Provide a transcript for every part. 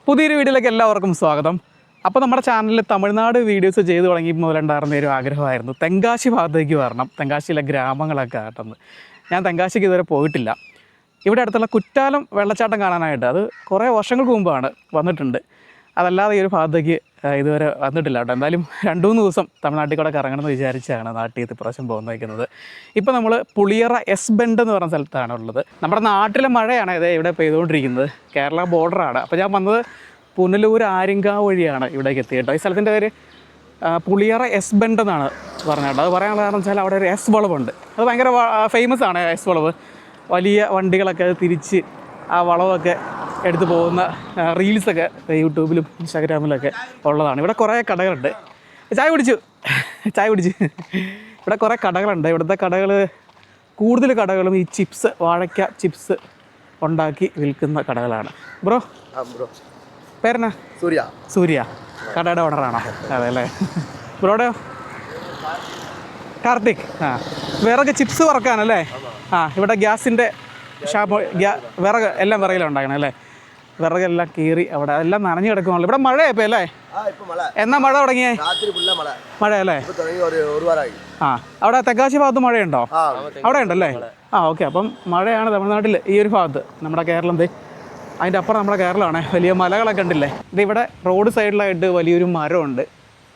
പുതിയൊരു വീഡിയോയിലേക്ക് എല്ലാവർക്കും സ്വാഗതം. അപ്പോൾ നമ്മുടെ ചാനലിൽ തമിഴ്നാട് വീഡിയോസ് ചെയ്തു തുടങ്ങിയപ്പോൾ മുതലുണ്ടായിരുന്ന ഒരു ആഗ്രഹമായിരുന്നു തെങ്കാശി ഭാഗത്തേക്ക് വരണം, തെങ്കാശിയിലെ ഗ്രാമങ്ങളൊക്കെ ആട്ടെന്ന്. ഞാൻ തെങ്കാശിക്ക് ഇതുവരെ പോയിട്ടില്ല. ഇവിടെ അടുത്തുള്ള കുറ്റാലം വെള്ളച്ചാട്ടം കാണാനായിട്ട് അത് കുറേ വർഷങ്ങൾക്ക് മുമ്പാണ് വന്നിട്ടുണ്ട്. അതല്ലാതെ ഈ ഒരു ഭാഗത്തേക്ക് ഇതുവരെ വന്നിട്ടില്ല കേട്ടോ. എന്തായാലും 2-3 ദിവസം തമിഴ്നാട്ടിൽ കൂടെ കറങ്ങണമെന്ന് വിചാരിച്ചാണ് നാട്ടിൽ നിന്ന് ഇപ്രാവശ്യം പോകുന്നേക്കുന്നത്. ഇപ്പോൾ നമ്മൾ പുളിയറ എസ് ബെൻഡ് എന്ന് പറയുന്ന സ്ഥലത്താണ് ഉള്ളത്. നമ്മുടെ നാട്ടിലെ മഴയാണ് ഇത് ഇവിടെ പെയ്തുകൊണ്ടിരിക്കുന്നത്. കേരള ബോർഡറാണ്. അപ്പോൾ ഞാൻ വന്നത് പുനലൂർ ആര്യങ്കാവ് വഴിയാണ് ഇവിടേക്ക് എത്തിയത് കേട്ടോ. ഈ സ്ഥലത്തിൻ്റെ പേര് പുളിയറ എസ് ബെൻഡ് എന്നാണ് പറഞ്ഞത് കേട്ടോ. അത് പറയാനുള്ള കാരണം വെച്ചാൽ അവിടെ ഒരു എസ് വളവുണ്ട്. അത് ഭയങ്കര ഫേമസ് ആണ് എസ് വളവ്. വലിയ വണ്ടികളൊക്കെ തിരിച്ച് ആ വളവൊക്കെ എടുത്ത് പോകുന്ന റീൽസൊക്കെ യൂട്യൂബിലും ഇൻസ്റ്റാഗ്രാമിലൊക്കെ ഉള്ളതാണ്. ഇവിടെ കുറേ കടകളുണ്ട്. ചായ കുടിച്ചു. ഇവിടെ കുറേ കടകളുണ്ട്. ഇവിടുത്തെ കടകൾ കൂടുതൽ കടകളും ഈ ചിപ്സ്, വാഴയ്ക്ക ചിപ്സ് ഉണ്ടാക്കി വിൽക്കുന്ന കടകളാണ്. ബ്രോ പേരെന്നാ? സൂര്യ കടയുടെ ഓണറാണോ? അതെ അല്ലേ. ബ്രോടെയോ? കാർത്തിക്. വിറക് ചിപ്സ് വറക്കാനല്ലേ? ഇവിടെ ഗ്യാസിൻ്റെ ഷാപ്പ്, വിറക് എല്ലാം വിറകിലുണ്ടാക്കണം അല്ലേ? വിറകെല്ലാം കീറി അവിടെ എല്ലാം നനഞ്ഞു കിടക്കുമല്ലോ. ഇവിടെ മഴയപ്പോൾ അല്ലേ? എന്നാ മഴ തുടങ്ങിയേ? മഴ അല്ലേ? അവിടെ തെങ്കാശി ഭാഗത്ത് മഴയുണ്ടോ? അവിടെ ഉണ്ടല്ലേ? ഓക്കെ. അപ്പം മഴയാണ് തമിഴ്നാട്ടിൽ ഈ ഒരു ഭാഗത്ത്. നമ്മുടെ കേരളം അതിൻ്റെ അപ്പുറം നമ്മുടെ കേരളമാണ്. വലിയ മലകളൊക്കെ ഉണ്ടല്ലേ. ഇവിടെ റോഡ് സൈഡിലായിട്ട് വലിയൊരു മരമുണ്ട്.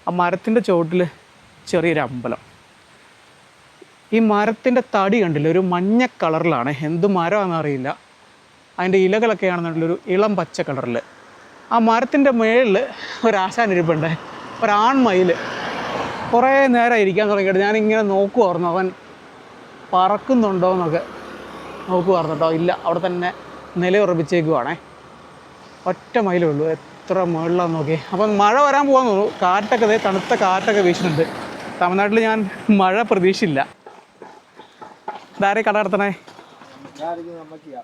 ആ മരത്തിൻ്റെ ചുവട്ടിൽ ചെറിയൊരു അമ്പലം. ഈ മരത്തിൻ്റെ തടി കണ്ടില്ല, ഒരു മഞ്ഞ കളറിലാണ്. എന്ത് മരമാണെന്നറിയില്ല. അതിൻ്റെ ഇലകളൊക്കെ ആണെന്നുണ്ടെങ്കിൽ ഒരു ഇളം പച്ച കളറിൽ. ആ മരത്തിൻ്റെ മുകളിൽ ഒരാശാനിരിപ്പുണ്ട്, ഒരാൺമയിൽ. കുറേ നേരം ഇരിക്കാൻ തുടങ്ങിയിട്ട് ഞാനിങ്ങനെ നോക്കുമായിരുന്നു അവൻ പറക്കുന്നുണ്ടോ എന്നൊക്കെ നോക്കുമായിരുന്നു കേട്ടോ. ഇല്ല, അവിടെ തന്നെ നിലയുറപ്പിച്ചേക്കുവാണേ. ഒറ്റ മയിലേ ഉള്ളൂ. എത്ര മുകളിലാന്ന് നോക്കി. അപ്പം മഴ വരാൻ പോകാൻ തോന്നുന്നു. കാറ്റൊക്കെ, തണുത്ത കാറ്റൊക്കെ വീശുന്നുണ്ട്. തമിഴ്നാട്ടിൽ ഞാൻ മഴ പ്രതീക്ഷിച്ചില്ല. ഇതാരെ കട നടത്തണേ?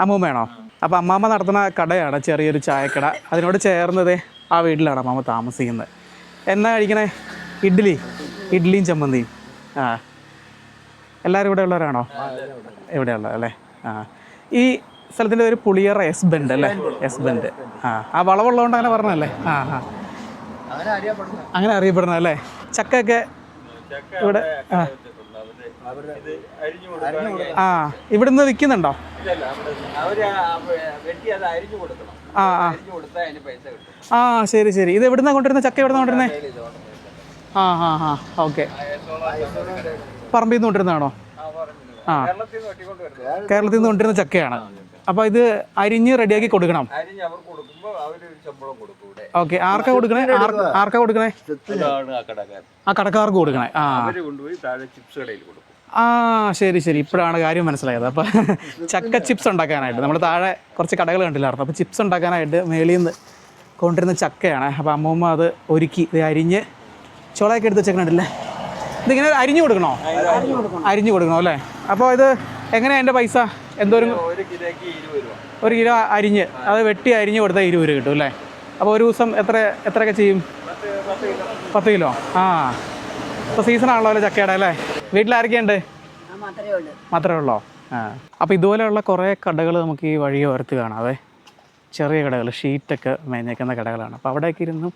അമ്മൂമ്മയാണോ? അപ്പോൾ അമ്മാമ്മ നടത്തുന്ന കടയാണ് ചെറിയൊരു ചായക്കട. അതിനോട് ചേർന്നത് ആ വീട്ടിലാണ് അമ്മാമ്മ താമസിക്കുന്നത്. എന്നാ കഴിക്കണേ? ഇഡ്ഡലിയും ചമ്മന്തിയും. എല്ലാവരും ഇവിടെ ഉള്ളവരാണോ? ഇവിടെയുള്ളത് അല്ലേ? ഈ സ്ഥലത്തിൻ്റെ ഒരു പുളിയറ എസ് ബെൻഡ് അല്ലേ? S bend. ആ വളവുള്ളതുകൊണ്ട് അങ്ങനെ പറഞ്ഞതല്ലേ? അങ്ങനെ അറിയപ്പെടുന്നത് അല്ലേ? ചക്കയൊക്കെ ഇവിടെ ഇവിടുന്ന് വിൽക്കുന്നുണ്ടോ? ശരി. ഇത് എവിടുന്നാ കൊണ്ടിരുന്ന ചക്ക? എവിടുന്ന കൊണ്ടിരുന്നേ? ഓക്കെ. പറമ്പിൽ നിന്ന് കൊണ്ടിരുന്നതാണോ? കേരളത്തിൽ നിന്ന് കൊണ്ടിരുന്ന ചക്കയാണ്. അപ്പോൾ ഇത് അരിഞ്ഞ് റെഡിയാക്കി കൊടുക്കണം. ഓക്കെ. ആർക്കാ കൊടുക്കണേ? ആ കടക്കാർക്ക് കൊടുക്കണേ. ശരി. ഇപ്പോഴാണ് കാര്യം മനസ്സിലായത്. അപ്പോൾ ചക്ക ചിപ്സ് ഉണ്ടാക്കാനായിട്ട് നമ്മൾ താഴെ കുറച്ച് കടകൾ കണ്ടില്ലായിരുന്നു. അപ്പോൾ ചിപ്സ് ഉണ്ടാക്കാനായിട്ട് മേളിൽ നിന്ന് കൊണ്ടിരുന്ന ചക്കയാണ്. അപ്പോൾ അമ്മൂമ്മ അത് ഒരുക്കി ഇത് അരിഞ്ഞ് ചുളയൊക്കെ എടുത്ത് വെച്ചേക്കണില്ലേ? ഇതിങ്ങനെ അരിഞ്ഞു കൊടുക്കണോ? അരിഞ്ഞു കൊടുക്കണോ അല്ലേ? അപ്പോൾ ഇത് എങ്ങനെയാണ് എൻ്റെ പൈസ? എന്തോരം? 1 കിലോ അരിഞ്ഞ് അത് വെട്ടി അരിഞ്ഞ് കൊടുത്താൽ 20 രൂപ കിട്ടും അല്ലേ? അപ്പോൾ ഒരു ദിവസം എത്രയൊക്കെ ചെയ്യും? 10 കിലോ. ഇപ്പോൾ സീസണാണല്ലോ അല്ലേ ചക്കയുടെ അല്ലേ? വീട്ടിലാരൊക്കെയുണ്ട്? മാത്രമേ ഉള്ളോ? അപ്പോൾ ഇതുപോലെയുള്ള കുറേ കടകൾ നമുക്ക് ഈ വഴി ഓരത്ത് കാണാതെ. ചെറിയ കടകൾ, ഷീറ്റൊക്കെ മേഞ്ഞേക്കുന്ന കടകളാണ്. അപ്പോൾ അവിടേക്ക് ഇരുന്നും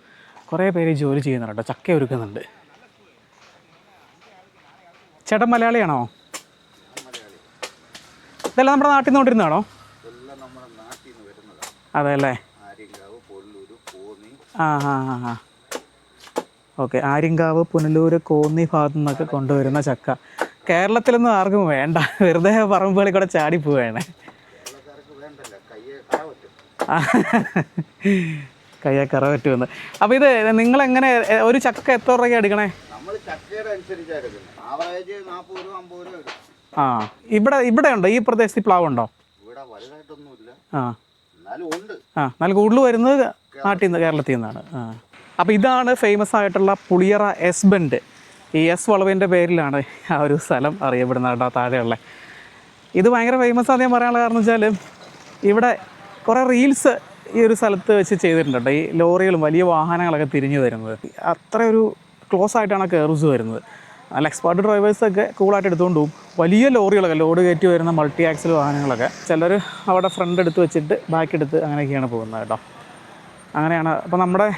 കുറേ പേര് ജോലി ചെയ്യുന്നുണ്ട് കേട്ടോ. ചക്ക ഒരുക്കുന്നുണ്ട്. ചേട്ടൻ മലയാളിയാണോ? ഇതെല്ലാം നമ്മുടെ നാട്ടിൽ നിന്ന് കൊണ്ടിരുന്നതാണോ? അതെ അല്ലേ? ഓക്കെ. ആര്യങ്കാവ്, പുനലൂർ, കോന്നി ഭാഗത്തു നിന്നൊക്കെ കൊണ്ടുവരുന്ന ചക്ക കേരളത്തിലൊന്നും ആർക്കും വേണ്ട. വെറുതെ പറമ്പുകളിൽ കൂടെ ചാടിപ്പോവുകയാണ്. കയ്യെ കറ പറ്റുമെന്ന്. അപ്പോൾ ഇത് നിങ്ങളെങ്ങനെ ഒരു ചക്ക എത്ര രൂപയ്ക്ക് എടുക്കണേ? ഇവിടെ ഉണ്ടോ? ഈ പ്രദേശത്ത് പ്ലാവുണ്ടോ? എന്നാൽ കൂടുതൽ വരുന്നത് നാട്ടിൽ നിന്ന്, കേരളത്തിൽ നിന്നാണ്. അപ്പോൾ ഇതാണ് ഫേമസ് ആയിട്ടുള്ള പുളിയറ എസ് ബെൻഡ്. ഈ എസ് വളവിൻ്റെ പേരിലാണ് ആ ഒരു സ്ഥലം അറിയപ്പെടുന്നത് കേട്ടോ. താഴെയുള്ള ഇത് ഭയങ്കര ഫേമസ് ആദ്യം പറയാനുള്ള കാരണം വെച്ചാൽ ഇവിടെ കുറേ റീൽസ് ഈ ഒരു സ്ഥലത്ത് വെച്ച് ചെയ്തിട്ടുണ്ട്. ഈ ലോറികളും വലിയ വാഹനങ്ങളൊക്കെ തിരിഞ്ഞു വരുന്നത് അത്ര ഒരു ക്ലോസ് ആയിട്ടാണ് കർവ്സ് വരുന്നത്. നല്ല എക്സ്പേർട്ട് ഡ്രൈവേഴ്സൊക്കെ കൂളായിട്ട് എടുത്തുകൊണ്ട് പോകും. വലിയ ലോറികളൊക്കെ, ലോഡ് കയറ്റി വരുന്ന മൾട്ടി ആക്സിൽ വാഹനങ്ങളൊക്കെ ചിലർ അവിടെ ഫ്രണ്ട് എടുത്ത് വെച്ചിട്ട് ബാക്ക് എടുത്ത് അങ്ങനെയൊക്കെയാണ് പോകുന്നത് കേട്ടോ. അങ്ങനെയാണ്. അപ്പോൾ നമ്മുടെ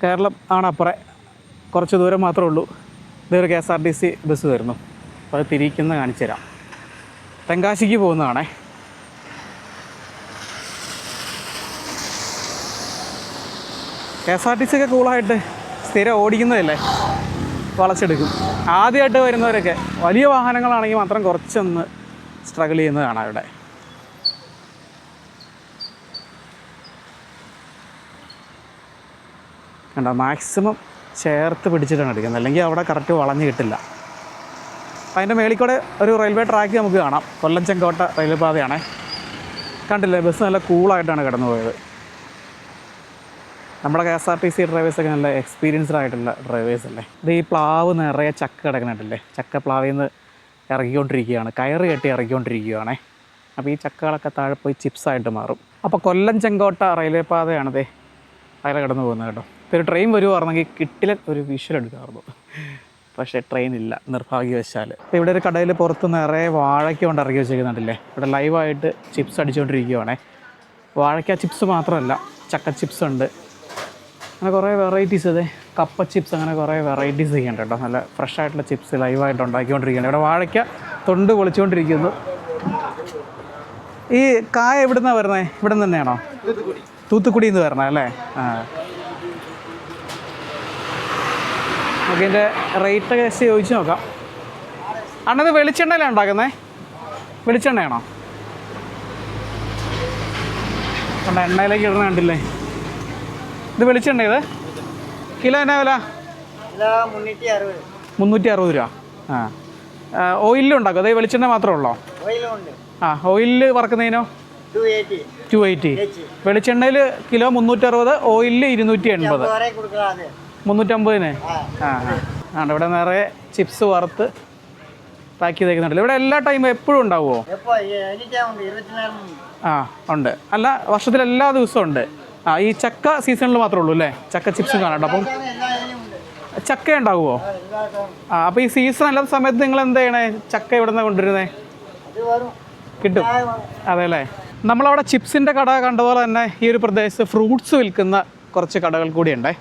കേരളം ആണ് അപ്പുറം, കുറച്ച് ദൂരം മാത്രമേ ഉള്ളൂ. ഇതൊരു KSRTC ബസ് വരുന്നു. അപ്പോൾ അത് തിരിക്കുന്ന കാണിച്ചു തരാം. തെങ്കാശിക്ക് പോകുന്നതാണേ. KSRTC ഒക്കെ കൂളായിട്ട് സ്ഥിരം ഓടിക്കുന്നതല്ലേ, വളച്ചെടുക്കും. ആദ്യമായിട്ട് വരുന്നവരൊക്കെ വലിയ വാഹനങ്ങളാണെങ്കിൽ മാത്രം കുറച്ചൊന്ന് സ്ട്രഗിൾ ചെയ്യുന്നത് കാണാം ഇവിടെ. കണ്ടോ, മാക്സിമം ചേർത്ത് പിടിച്ചിട്ടാണ് എടുക്കുന്നത്, അല്ലെങ്കിൽ അവിടെ കറക്റ്റ് വളഞ്ഞ് കിട്ടില്ല. അപ്പം അതിൻ്റെ മേളിൽ കൂടെ ഒരു റെയിൽവേ ട്രാക്ക് നമുക്ക് കാണാം. കൊല്ലം ചെങ്കോട്ട റെയിൽവേ പാതയാണേ. കണ്ടില്ലേ, ബസ് നല്ല കൂളായിട്ടാണ് കിടന്നു പോയത്. നമ്മുടെ KSRTC ഡ്രൈവേഴ്സൊക്കെ നല്ല എക്സ്പീരിയൻസ്ഡ് ആയിട്ടുള്ള ഡ്രൈവേഴ്സ് അല്ലേ. ഇത് ഈ പ്ലാവ് നിറയെ ചക്ക കിടക്കുന്നുണ്ടല്ലേ, ചക്ക പ്ലാവിൽ നിന്ന് ഇറക്കിക്കൊണ്ടിരിക്കുകയാണ്, കയറ് കെട്ടി ഇറക്കിക്കൊണ്ടിരിക്കുകയാണേ. അപ്പോൾ ഈ ചക്കകളൊക്കെ താഴെ പോയി ചിപ്സായിട്ട് മാറും. അപ്പോൾ കൊല്ലം ചെങ്കോട്ട റെയിൽവേ പാതയാണത് അതിൽ കിടന്നു പോകുന്നത് കേട്ടോ. ഇപ്പോൾ ഒരു ട്രെയിൻ വരുവായിരുന്നെങ്കിൽ കിട്ടില്ല ഒരു വിഷ്വൽ എടുക്കാറുള്ളൂ, പക്ഷേ ട്രെയിൻ ഇല്ല നിർഭാഗ്യവശാൽ. ഇപ്പോൾ ഇവിടെ ഒരു കടയിൽ പുറത്ത് നിറയെ വാഴയ്ക്ക കൊണ്ട് ഇറക്കി വെച്ചിരിക്കുന്നുണ്ടല്ലേ. ഇവിടെ ലൈവായിട്ട് ചിപ്സ് അടിച്ചുകൊണ്ടിരിക്കുകയാണേ. വാഴയ്ക്ക ചിപ്സ് മാത്രമല്ല, ചക്ക ചിപ്സ് ഉണ്ട്, അങ്ങനെ കുറേ വെറൈറ്റീസ്. അതെ, കപ്പ ചിപ്സ്, അങ്ങനെ കുറേ വെറൈറ്റീസ് ഒക്കെ ഉണ്ട് കേട്ടോ. നല്ല ഫ്രഷ് ആയിട്ടുള്ള ചിപ്സ് ലൈവായിട്ട് ഉണ്ടാക്കിക്കൊണ്ടിരിക്കുകയാണ്. ഇവിടെ വാഴയ്ക്ക തൊണ്ട് പൊളിച്ചുകൊണ്ടിരിക്കുന്നു. ഈ കായ എവിടെ നിന്നാണ് വരുന്നത്? ഇവിടെ നിന്ന് തന്നെയാണോ? തൂത്തുക്കുടിയിൽ നിന്ന് വരണേ അല്ലേ? ആ, നമുക്ക് ഇതിൻ്റെ റേറ്റൊക്കെ ജസ്റ്റ് ചോദിച്ച് നോക്കാം. അണ്ണത് വെളിച്ചെണ്ണയിലാണ് ഉണ്ടാക്കുന്നത്? വെളിച്ചെണ്ണയാണോ? കണ്ട എണ്ണയിലേക്ക് ഇടണ കണ്ടില്ലേ? ഇത് വെളിച്ചെണ്ണ. ഇത് കിലോ എന്നാ വില? 360 രൂപ. ആ, ഓയിലിലും ഉണ്ടാക്കും? അതേ വെളിച്ചെണ്ണ മാത്രമേ ഉള്ളോ? ആ, ഓയിലിൽ വറക്കുന്നതിനോ? 280. വെളിച്ചെണ്ണയിൽ കിലോ 360, ഓയിലിൽ 280. 350. ആ ആ, ഇവിടെ നിറയെ ചിപ്സ് വറുത്ത് പാക്ക് ചെയ്തേക്കുന്നുണ്ടല്ലോ. ഇവിടെ എല്ലാ ടൈമും എപ്പോഴും ഉണ്ടാവുമോ? ആ, ഉണ്ട്. അല്ല, വർഷത്തിൽ എല്ലാ ദിവസവും ഉണ്ട്. ആ, ഈ ചക്ക സീസണിൽ മാത്രമേ ഉള്ളൂ അല്ലേ ചക്ക ചിപ്സും കാണാം. അപ്പം ചക്ക ഉണ്ടാവുമോ? ആ, അപ്പോൾ ഈ സീസൺ അല്ലാത്ത സമയത്ത് നിങ്ങൾ എന്താ ചെയ്യണേ? ചക്ക എവിടെ നിന്നാണ് കൊണ്ടുവരുന്നത്? കിട്ടും. അതെ അല്ലേ. നമ്മളവിടെ ചിപ്സിൻ്റെ കട കണ്ടപോലെ തന്നെ ഈ ഒരു പ്രദേശത്ത് ഫ്രൂട്ട്സ് വിൽക്കുന്ന കുറച്ച് കടകൾ കൂടിയുണ്ടേ.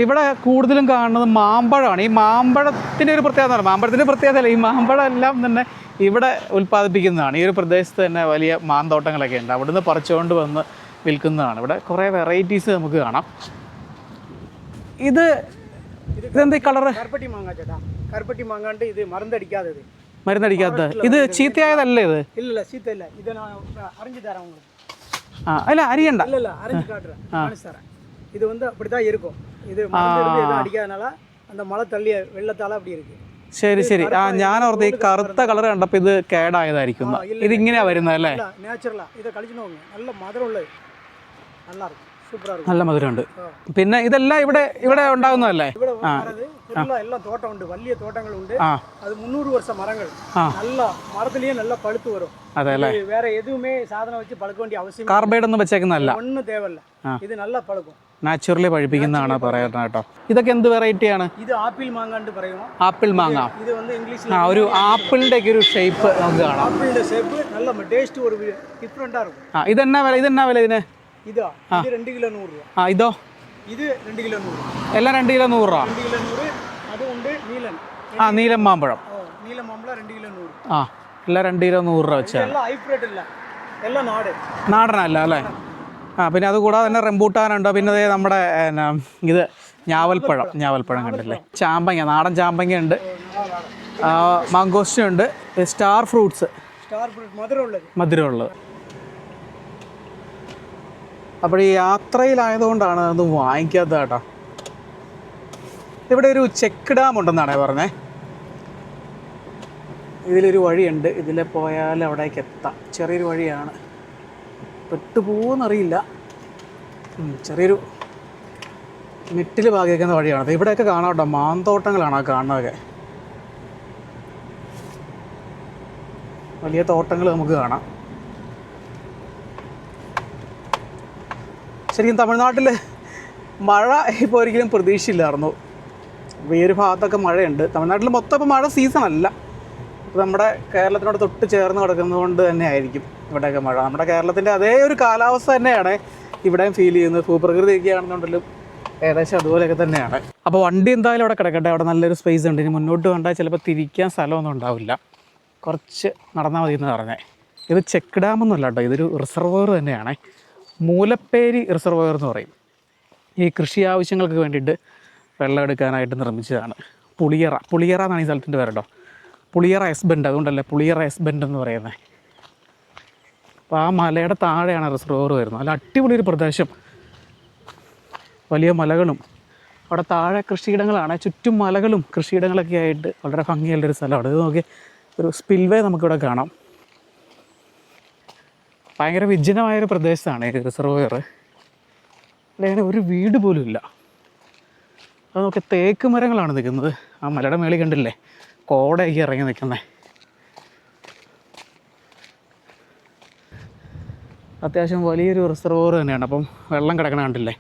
ഇവിടെ കൂടുതലും കാണുന്നത് മാമ്പഴമാണ്. ഈ മാമ്പഴത്തിൻ്റെ ഒരു പ്രത്യേകത ആണ്. മാമ്പഴത്തിൻ്റെ പ്രത്യേകതയല്ല, ഈ മാമ്പഴം എല്ലാം തന്നെ ഇവിടെ ഉൽപ്പാദിപ്പിക്കുന്നതാണ്. ഈ ഒരു പ്രദേശത്ത് തന്നെ വലിയ മാന്തോട്ടങ്ങളൊക്കെ ഉണ്ട്, അവിടുന്ന് പറിച്ചുകൊണ്ട് വന്ന് വിൽക്കുന്നതാണ്. ഇവിടെ കുറേ വെറൈറ്റീസ് നമുക്ക് കാണാം. ഇതെന്താ ഈ കളറ്? കറുപ്പട്ടി മാങ്ങ ചേട്ടാ, കറുപ്പട്ടി മാങ്ങാണ്ട് ഇത് മരുന്നടിക്കാത്തത്. മരുന്നടിക്കാത്ത ഇത് ചീത്തയായതല്ലേ? ഇത് ഇല്ല ചീത്തയില്ല, ഇത് അറിഞ്ഞു തരാം உங்களுக்கு. ആ, അല്ല അരിയണ്ട. இல்ல அறிஞ்சு காட்டுறேன், காணிச்சு தரேன். இது வந்து அப்படிதான் இருக்கும். இது மருந்து எதுவும் அடிக்காதனால அந்த மழை தள்ளி வெள்ளத்தால அப்படி இருக்கு. ശരി ശരി. ആ, ഞാൻ ഓർത്ത് ഈ കറുത്ത കളർ കണ്ടപ്പോൾ ഇത് കേടായതായിരിക്കും. ഇത് ഇങ്ങനെയാ വരുന്നത് അല്ലേ? നാച്ചുറലാ. ഇത് കളിച്ചു നോക്കുക, നല്ല മധുരം ഉള്ളത്, നല്ല ഇருக்கு, സൂപ്പറാ ഇருக்கு, നല്ല മധുരമുണ്ട്. പിന്നെ ഇതെല്ലാം ഇവിടെ ഉണ്ടാകുന്നതല്ലേ? ആ, எல்லாம் தோட்டம் உண்டு, വലിയ തോട്ടങ്ങളുണ്ട്. அது 300 வருஷ மரங்கள், நல்ல மரத்திலேயே நல்லா பழுத்து வரும். അതെ അല്ലേ? வேற எதுவுமே சாதனம் வச்சு பழுக்க வேண்டிய அவசியம், കാർബൈഡ് ഒന്നും വെച്ചേക്കുന്നതല്ല, ഒന്നും தேவையிല്ല. ഇത് നല്ല പഴുക്കും, നാച്ചുറലി പഴുപ്പിക്കുന്നതാണ് പറയുന്നത് കേട്ടോ. ഇതൊക്കെ എന്ത് വെറൈറ്റിയാണ്? ഇത് ആപ്പിൾ മാങ്ങാണ്ട് പറയുമോ? ആപ്പിൾ മാങ്ങ. ഇത് വന്ന് ഇംഗ്ലീഷിൽ ഒരു ആപ്പിളിന്റെ ഒക്കെ ഒരു ഷേപ്പ് നമുക്ക് കാണാം. ആപ്പിളിന്റെ ഷേപ്പ് നല്ല ടേസ്റ്റ് ഒരു ഡിഫറെന്റാ இருக்கும். ആ, ഇതെന്നാ വില? ഇതിന്? ഇതാ, ഇത് 2 കിലോ 100 രൂപ. ആ, ഇതോ? ഇത് 2 കിലോ 100. എല്ലാം 2 കിലോ 100 രൂപ. 2 കിലോ 100. അതുകൊണ്ട് നീലൻ. ആ, നീലം മാമ്പഴം. നീലം മാമ്പഴം 2 കിലോ 100. ആ, എല്ലാം 2 കിലോ 100 രൂപ വെച്ചാണ്. എല്ലാം ഹൈബ്രിഡ് അല്ല, എല്ലാം നാടനല്ല അല്ലേ? ആ, പിന്നെ അതുകൂടാതെ തന്നെ റംബൂട്ടാനുണ്ടോ? പിന്നെ നമ്മുടെ ഇത് ഞാവൽപ്പഴം കണ്ടില്ലേ? ചാമ്പങ്ങ, നാടൻ ചാമ്പങ്ങ ഉണ്ട്, മാങ്കോസ്റ്റ് ഉണ്ട്, സ്റ്റാർ ഫ്രൂട്ട്സ് മധുരമുള്ളത്. അപ്പോൾ ഈ യാത്രയിലായതുകൊണ്ടാണ് അത് വാങ്ങിക്കാത്തത് കേട്ടോ. ഇവിടെ ഒരു ചെക്ക് ഡാം ഉണ്ടെന്നാണ് പറഞ്ഞത്. ഇതിലൊരു വഴിയുണ്ട്, ഇതിൽ പോയാൽ അവിടേക്ക് എത്താം. ചെറിയൊരു വഴിയാണ്, പെട്ടുപോകുന്നറിയില്ല. ചെറിയൊരു നെറ്റിൽ ഭാഗിക്കുന്ന വഴിയാണ്. ഇവിടെയൊക്കെ കാണാം കേട്ടോ, മാന്തോട്ടങ്ങളാണ് ആ കാണുന്നതൊക്കെ. വലിയ തോട്ടങ്ങൾ നമുക്ക് കാണാം. ശരിക്കും തമിഴ്നാട്ടിൽ മഴ ഇപ്പോൾ ഒരിക്കലും പ്രതീക്ഷയില്ലായിരുന്നു. ഈ ഒരു ഭാഗത്തൊക്കെ മഴയുണ്ട്. തമിഴ്നാട്ടിൽ മൊത്തം ഇപ്പോൾ മഴ സീസണല്ല. ഇപ്പോൾ നമ്മുടെ കേരളത്തിനോട് തൊട്ട് ചേർന്ന് കിടക്കുന്നത് കൊണ്ട് തന്നെ ആയിരിക്കും ഇവിടെയൊക്കെ മഴ. നമ്മുടെ കേരളത്തിൻ്റെ അതേ ഒരു കാലാവസ്ഥ തന്നെയാണ് ഇവിടെയും ഫീൽ ചെയ്യുന്നത്. ഭൂപ്രകൃതിയൊക്കെ ആണെന്നുണ്ടെങ്കിലും ഏകദേശം അതുപോലെയൊക്കെ തന്നെയാണ്. അപ്പോൾ വണ്ടി എന്തായാലും അവിടെ കിടക്കട്ടെ, അവിടെ നല്ലൊരു സ്പേസ് ഉണ്ട്. ഇനി മുന്നോട്ട് കണ്ടാൽ ചിലപ്പോൾ തിരിക്കാൻ സ്ഥലമൊന്നും ഉണ്ടാവില്ല, കുറച്ച് നടന്നാൽ മതി എന്ന് പറഞ്ഞേ. ഇത് ചെക്ക് ഡാമൊന്നുമല്ല കേട്ടോ, ഇതൊരു റിസർവോയർ തന്നെയാണ്. മൂലപ്പേരി റിസർവോയർ എന്ന് പറയും. ഈ കൃഷി ആവശ്യങ്ങൾക്ക് വേണ്ടിയിട്ട് വെള്ളം എടുക്കാനായിട്ട് നിർമ്മിച്ചതാണ്. പുളിയറ എന്നാണ് ഈ സ്ഥലത്തിൻ്റെ പേര് കേട്ടോ. പുളിയറ എസ് ബെൻഡ്, അതുകൊണ്ടല്ലേ പുളിയറ എസ് ബെൻഡ് എന്ന് പറയുന്നത്. അപ്പോൾ ആ മലയുടെ താഴെയാണ് റിസർവോയർ വരുന്നത്. നല്ല അടിപൊളി ഒരു പ്രദേശം, വലിയ മലകളും അവിടെ താഴെ കൃഷിയിടങ്ങളാണ്. ചുറ്റും മലകളും കൃഷിയിടങ്ങളൊക്കെ ആയിട്ട് വളരെ ഭംഗിയുള്ളൊരു സ്ഥലമാണ്. ഇത് നോക്കി, ഒരു സ്പിൽവേ നമുക്കിവിടെ കാണാം. ഭയങ്കര വിജനമായൊരു പ്രദേശമാണ് ഈ റിസർവോയർ. അല്ലെങ്കിൽ ഒരു വീട് പോലും ഇല്ല. അത് നോക്കി, തേക്ക് മരങ്ങളാണ് നിൽക്കുന്നത്. ആ മലയുടെ മേളിൽ കണ്ടില്ലേ, കോടയൊക്കെ ഇറങ്ങി നിൽക്കുന്നത്. അത്യാവശ്യം വലിയൊരു റിസർവോയർ തന്നെയാണ്. അപ്പം വെള്ളം കിടക്കണ കണ്ടില്ലേ,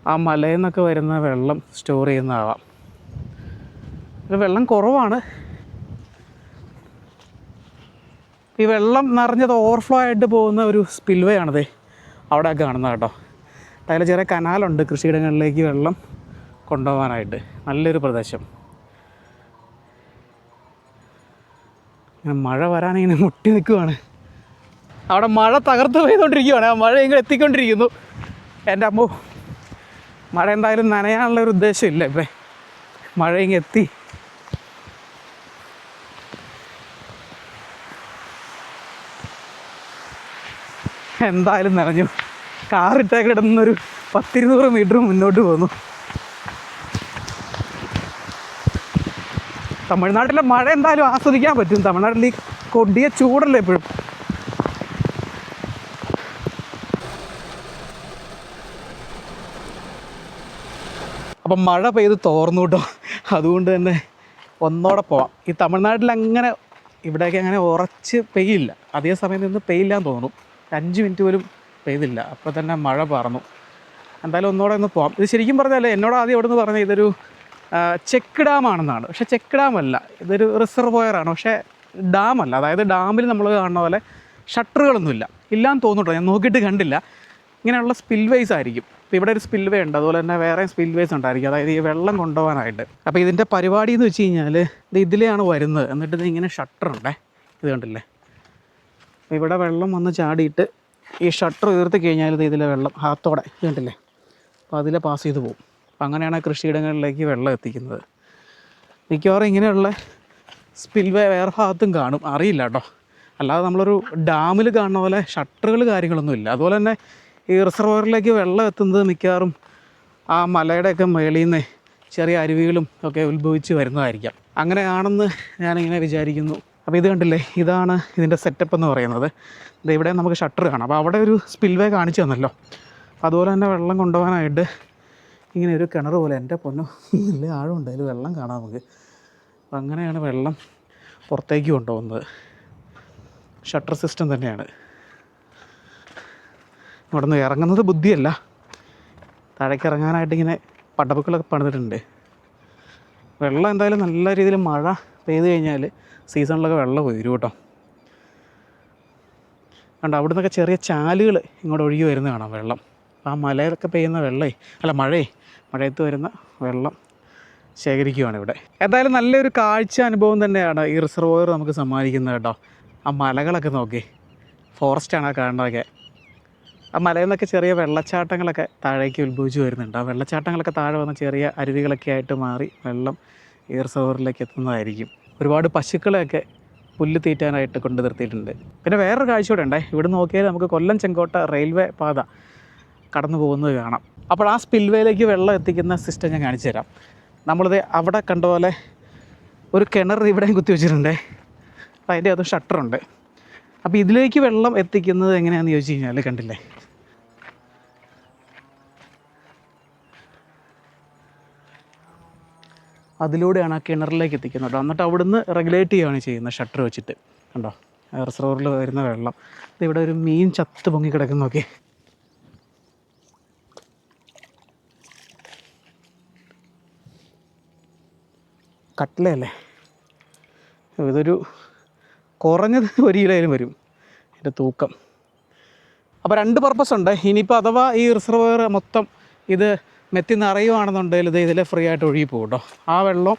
ആ മലയിൽ നിന്നൊക്കെ വരുന്ന വെള്ളം സ്റ്റോർ ചെയ്യുന്നതാവാം. ഇത് വെള്ളം കുറവാണ്. ഈ വെള്ളം നിറഞ്ഞത് ഓവർഫ്ലോ ആയിട്ട് പോകുന്ന ഒരു സ്പിൽവേ ആണത് അവിടെ കാണുന്നത് കേട്ടോ. അതിൽ ചെറിയ കനാലുണ്ട് കൃഷിയിടങ്ങളിലേക്ക് വെള്ളം കൊണ്ടുപോകാനായിട്ട്. നല്ലൊരു പ്രദേശം. മഴ വരാനിങ്ങനെ മുട്ടി നിൽക്കുവാണ്. അവിടെ മഴ തകർത്ത് പെയ്തുകൊണ്ടിരിക്കുകയാണ്. ആ മഴ ഇങ്ങനെ എത്തിക്കൊണ്ടിരിക്കുന്നു. എൻ്റെ അമ്മോ, മഴ എന്തായാലും നനയാനുള്ളൊരു ഉദ്ദേശമില്ല. ഇപ്പം മഴ ഇങ്ങനെ എത്തി. എന്തായാലും നനഞ്ഞു. കാറിട്ടേക്ക് ഇടുന്നൊരു 10-200 മീറ്റർ മുന്നോട്ട് പോന്നു. തമിഴ്നാട്ടിലെ മഴ എന്തായാലും ആസ്വദിക്കാൻ പറ്റും. തമിഴ്നാട്ടിൽ ഈ കൊടിയ ചൂടല്ലേ എപ്പോഴും. അപ്പം മഴ പെയ്ത് തോർന്നു കേട്ടോ. അതുകൊണ്ട് തന്നെ ഒന്നോടെ പോവാം. ഈ തമിഴ്നാട്ടിൽ അങ്ങനെ ഇവിടെയൊക്കെ അങ്ങനെ ഉറച്ച് പെയ്യില്ല. അധിക സമയം നിന്ന് പെയ്യില്ലാന്ന് തോന്നുന്നു. 5 മിനിറ്റ് പോലും പെയ്തില്ല, അപ്പോൾ തന്നെ മഴ പറന്നു. എന്തായാലും ഒന്നോടെ ഒന്ന് പോവാം. ഇത് ശരിക്കും പറഞ്ഞാൽ എന്നോട് ആദ്യം ഇവിടെ നിന്ന് പറഞ്ഞത് ഇതൊരു ചെക്ക് ഡാമാണെന്നാണ്. പക്ഷേ ചെക്ക് ഡാമല്ല, ഇതൊരു റിസർവോയറാണ്. പക്ഷേ ഡാമല്ല. അതായത് ഡാമിൽ നമ്മൾ കാണുന്ന പോലെ ഷട്ടറുകളൊന്നുമില്ല, ഇല്ലാന്ന് തോന്നുന്നുട്ടോ. ഞാൻ നോക്കിയിട്ട് കണ്ടില്ല. ഇങ്ങനെയുള്ള സ്പിൽവേസ് ആയിരിക്കും. ഇപ്പോൾ ഇവിടെ ഒരു സ്പിൽവേ ഉണ്ട്, അതുപോലെ തന്നെ വേറെ സ്പിൽവേസ് ഉണ്ടായിരിക്കും, അതായത് ഈ വെള്ളം കൊണ്ടുപോകാനായിട്ട്. അപ്പോൾ ഇതിൻ്റെ പരിപാടി എന്ന് വെച്ച് കഴിഞ്ഞാൽ ഇത് ഇതിലെയാണ് വരുന്നത്. എന്നിട്ട് ഇത് ഇങ്ങനെ ഷട്ടറുണ്ടേ, ഇത് കണ്ടില്ലേ. അപ്പോൾ ഇവിടെ വെള്ളം വന്ന് ചാടിയിട്ട് ഈ ഷട്ടർ ഉയർത്തി കഴിഞ്ഞാൽ ഇത് ഇതിലെ വെള്ളം ഹാത്തോടെ കണ്ടില്ലേ, അപ്പോൾ അതിലെ പാസ് ചെയ്ത് പോകും. അപ്പോൾ അങ്ങനെയാണ് കൃഷിയിടങ്ങളിലേക്ക് വെള്ളം എത്തിക്കുന്നത്. മിക്കവാറും ഇങ്ങനെയുള്ള സ്പിൽവേ വേറെ ഭാഗത്തും കാണും, അറിയില്ല കേട്ടോ. അല്ലാതെ നമ്മളൊരു ഡാമിൽ കാണുന്ന പോലെ ഷട്ടറുകൾ കാര്യങ്ങളൊന്നുമില്ല. അതുപോലെ തന്നെ ഈ റിസർവോയറിലേക്ക് വെള്ളം എത്തുന്നത് മിക്കവാറും ആ മലയുടെയൊക്കെ മേളിൽ നിന്ന് ചെറിയ അരുവികളും ഒക്കെ ഉത്ഭവിച്ച് വരുന്നതായിരിക്കാം. അങ്ങനെയാണെന്ന് ഞാനിങ്ങനെ വിചാരിക്കുന്നു. അപ്പോൾ ഇത് കണ്ടില്ലേ, ഇതാണ് ഇതിൻ്റെ സെറ്റപ്പ് എന്ന് പറയുന്നത്. ഇത് ഇവിടെ നമുക്ക് ഷട്ടർ കാണാം. അപ്പോൾ അവിടെ ഒരു സ്പിൽവേ കാണിച്ചു തന്നല്ലോ. അതുപോലെ തന്നെ വെള്ളം കൊണ്ടുപോകാനായിട്ട് ഇങ്ങനെ ഒരു കിണർ പോലെ, എൻ്റെ പൊന്നോ നല്ല ആഴമുണ്ട്, അതിൽ വെള്ളം കാണാം നമുക്ക്. അപ്പോൾ അങ്ങനെയാണ് വെള്ളം പുറത്തേക്ക് കൊണ്ടുപോകുന്നത്. ഷട്ടർ സിസ്റ്റം തന്നെയാണ്. ഇവിടെ നിന്ന് ഇറങ്ങുന്നത് ബുദ്ധിയല്ല, താഴേക്ക് ഇറങ്ങാനായിട്ട് ഇങ്ങനെ പടവുകളൊക്കെ പണിതിട്ടുണ്ട്. വെള്ളം എന്തായാലും നല്ല രീതിയിൽ മഴ പെയ്ത് കഴിഞ്ഞാൽ സീസണിലൊക്കെ വെള്ളം വരും കേട്ടോ. കണ്ടോ, അവിടെ നിന്നൊക്കെ ചെറിയ ചാലുകൾ ഇങ്ങോട്ട് ഒഴുകി വരുന്ന കാണാം വെള്ളം. ആ മലയിലൊക്കെ പെയ്യുന്ന മഴയത്ത് വരുന്ന വെള്ളം ശേഖരിക്കുകയാണ് ഇവിടെ. എന്തായാലും നല്ലൊരു കാഴ്ച അനുഭവം തന്നെയാണ് ഈ റിസർവോയർ നമുക്ക് സമ്മാനിക്കുന്നത് കേട്ടോ. ആ മലകളൊക്കെ നോക്കി, ഫോറസ്റ്റാണ് ആ കാണുന്നതൊക്കെ. ആ മലയിൽ നിന്നൊക്കെ ചെറിയ വെള്ളച്ചാട്ടങ്ങളൊക്കെ താഴേക്ക് ഉത്ഭവിച്ച് വരുന്നുണ്ട്. ആ വെള്ളച്ചാട്ടങ്ങളൊക്കെ താഴെ വന്ന ചെറിയ അരുവികളൊക്കെ ആയിട്ട് മാറി വെള്ളം ഈ റിസർവോയറിലേക്ക് എത്തുന്നതായിരിക്കും. ഒരുപാട് പശുക്കളെയൊക്കെ പുല്ല് തീറ്റാനായിട്ട് കൊണ്ട് നിർത്തിയിട്ടുണ്ട്. പിന്നെ വേറൊരു കാഴ്ച കൂടെ ഉണ്ടേ, ഇവിടെ നോക്കിയാൽ നമുക്ക് കൊല്ലം ചെങ്കോട്ട റെയിൽവേ പാത കടന്നു പോകുന്നത് കാണാം. അപ്പോൾ ആ സ്പിൽവേയിലേക്ക് വെള്ളം എത്തിക്കുന്ന സിസ്റ്റം ഞാൻ കാണിച്ചു തരാം. നമ്മളിത് അവിടെ കണ്ട പോലെ ഒരു കിണർ ഇവിടെയും കുത്തി വെച്ചിട്ടുണ്ടേ. അപ്പോൾ അതിൻ്റെ അത് ഷട്ടറുണ്ട്. അപ്പോൾ ഇതിലേക്ക് വെള്ളം എത്തിക്കുന്നത് എങ്ങനെയാണെന്ന് ചോദിച്ചു കഴിഞ്ഞാൽ കണ്ടില്ലേ, അതിലൂടെയാണ് ആ കിണറിലേക്ക് എത്തിക്കുന്നത് കേട്ടോ. എന്നിട്ട് അവിടുന്ന് റെഗുലേറ്റ് ചെയ്യുകയാണ് ചെയ്യുന്നത് ഷട്ടർ വെച്ചിട്ട്. കണ്ടോ, റിസർവറിൽ വരുന്ന വെള്ളം. ഇവിടെ ഒരു മീൻ ചത്ത് പൊങ്ങി കിടക്കുന്ന നോക്കി. കട്ട്ലയല്ലേ, ഇതൊരു കുറഞ്ഞത് 1 കിലോയിലും വരും ഇതിൻ്റെ തൂക്കം. അപ്പോൾ 2 പർപ്പസ് ഉണ്ട്. ഇനിയിപ്പോൾ അഥവാ ഈ റിസർവോയർ മൊത്തം ഇത് മെത്തി നിറയുവാണെന്നുണ്ടെങ്കിൽ ഇത് ഇതിൽ ഫ്രീ ആയിട്ട് ഒഴുകി പോകും കേട്ടോ. ആ വെള്ളം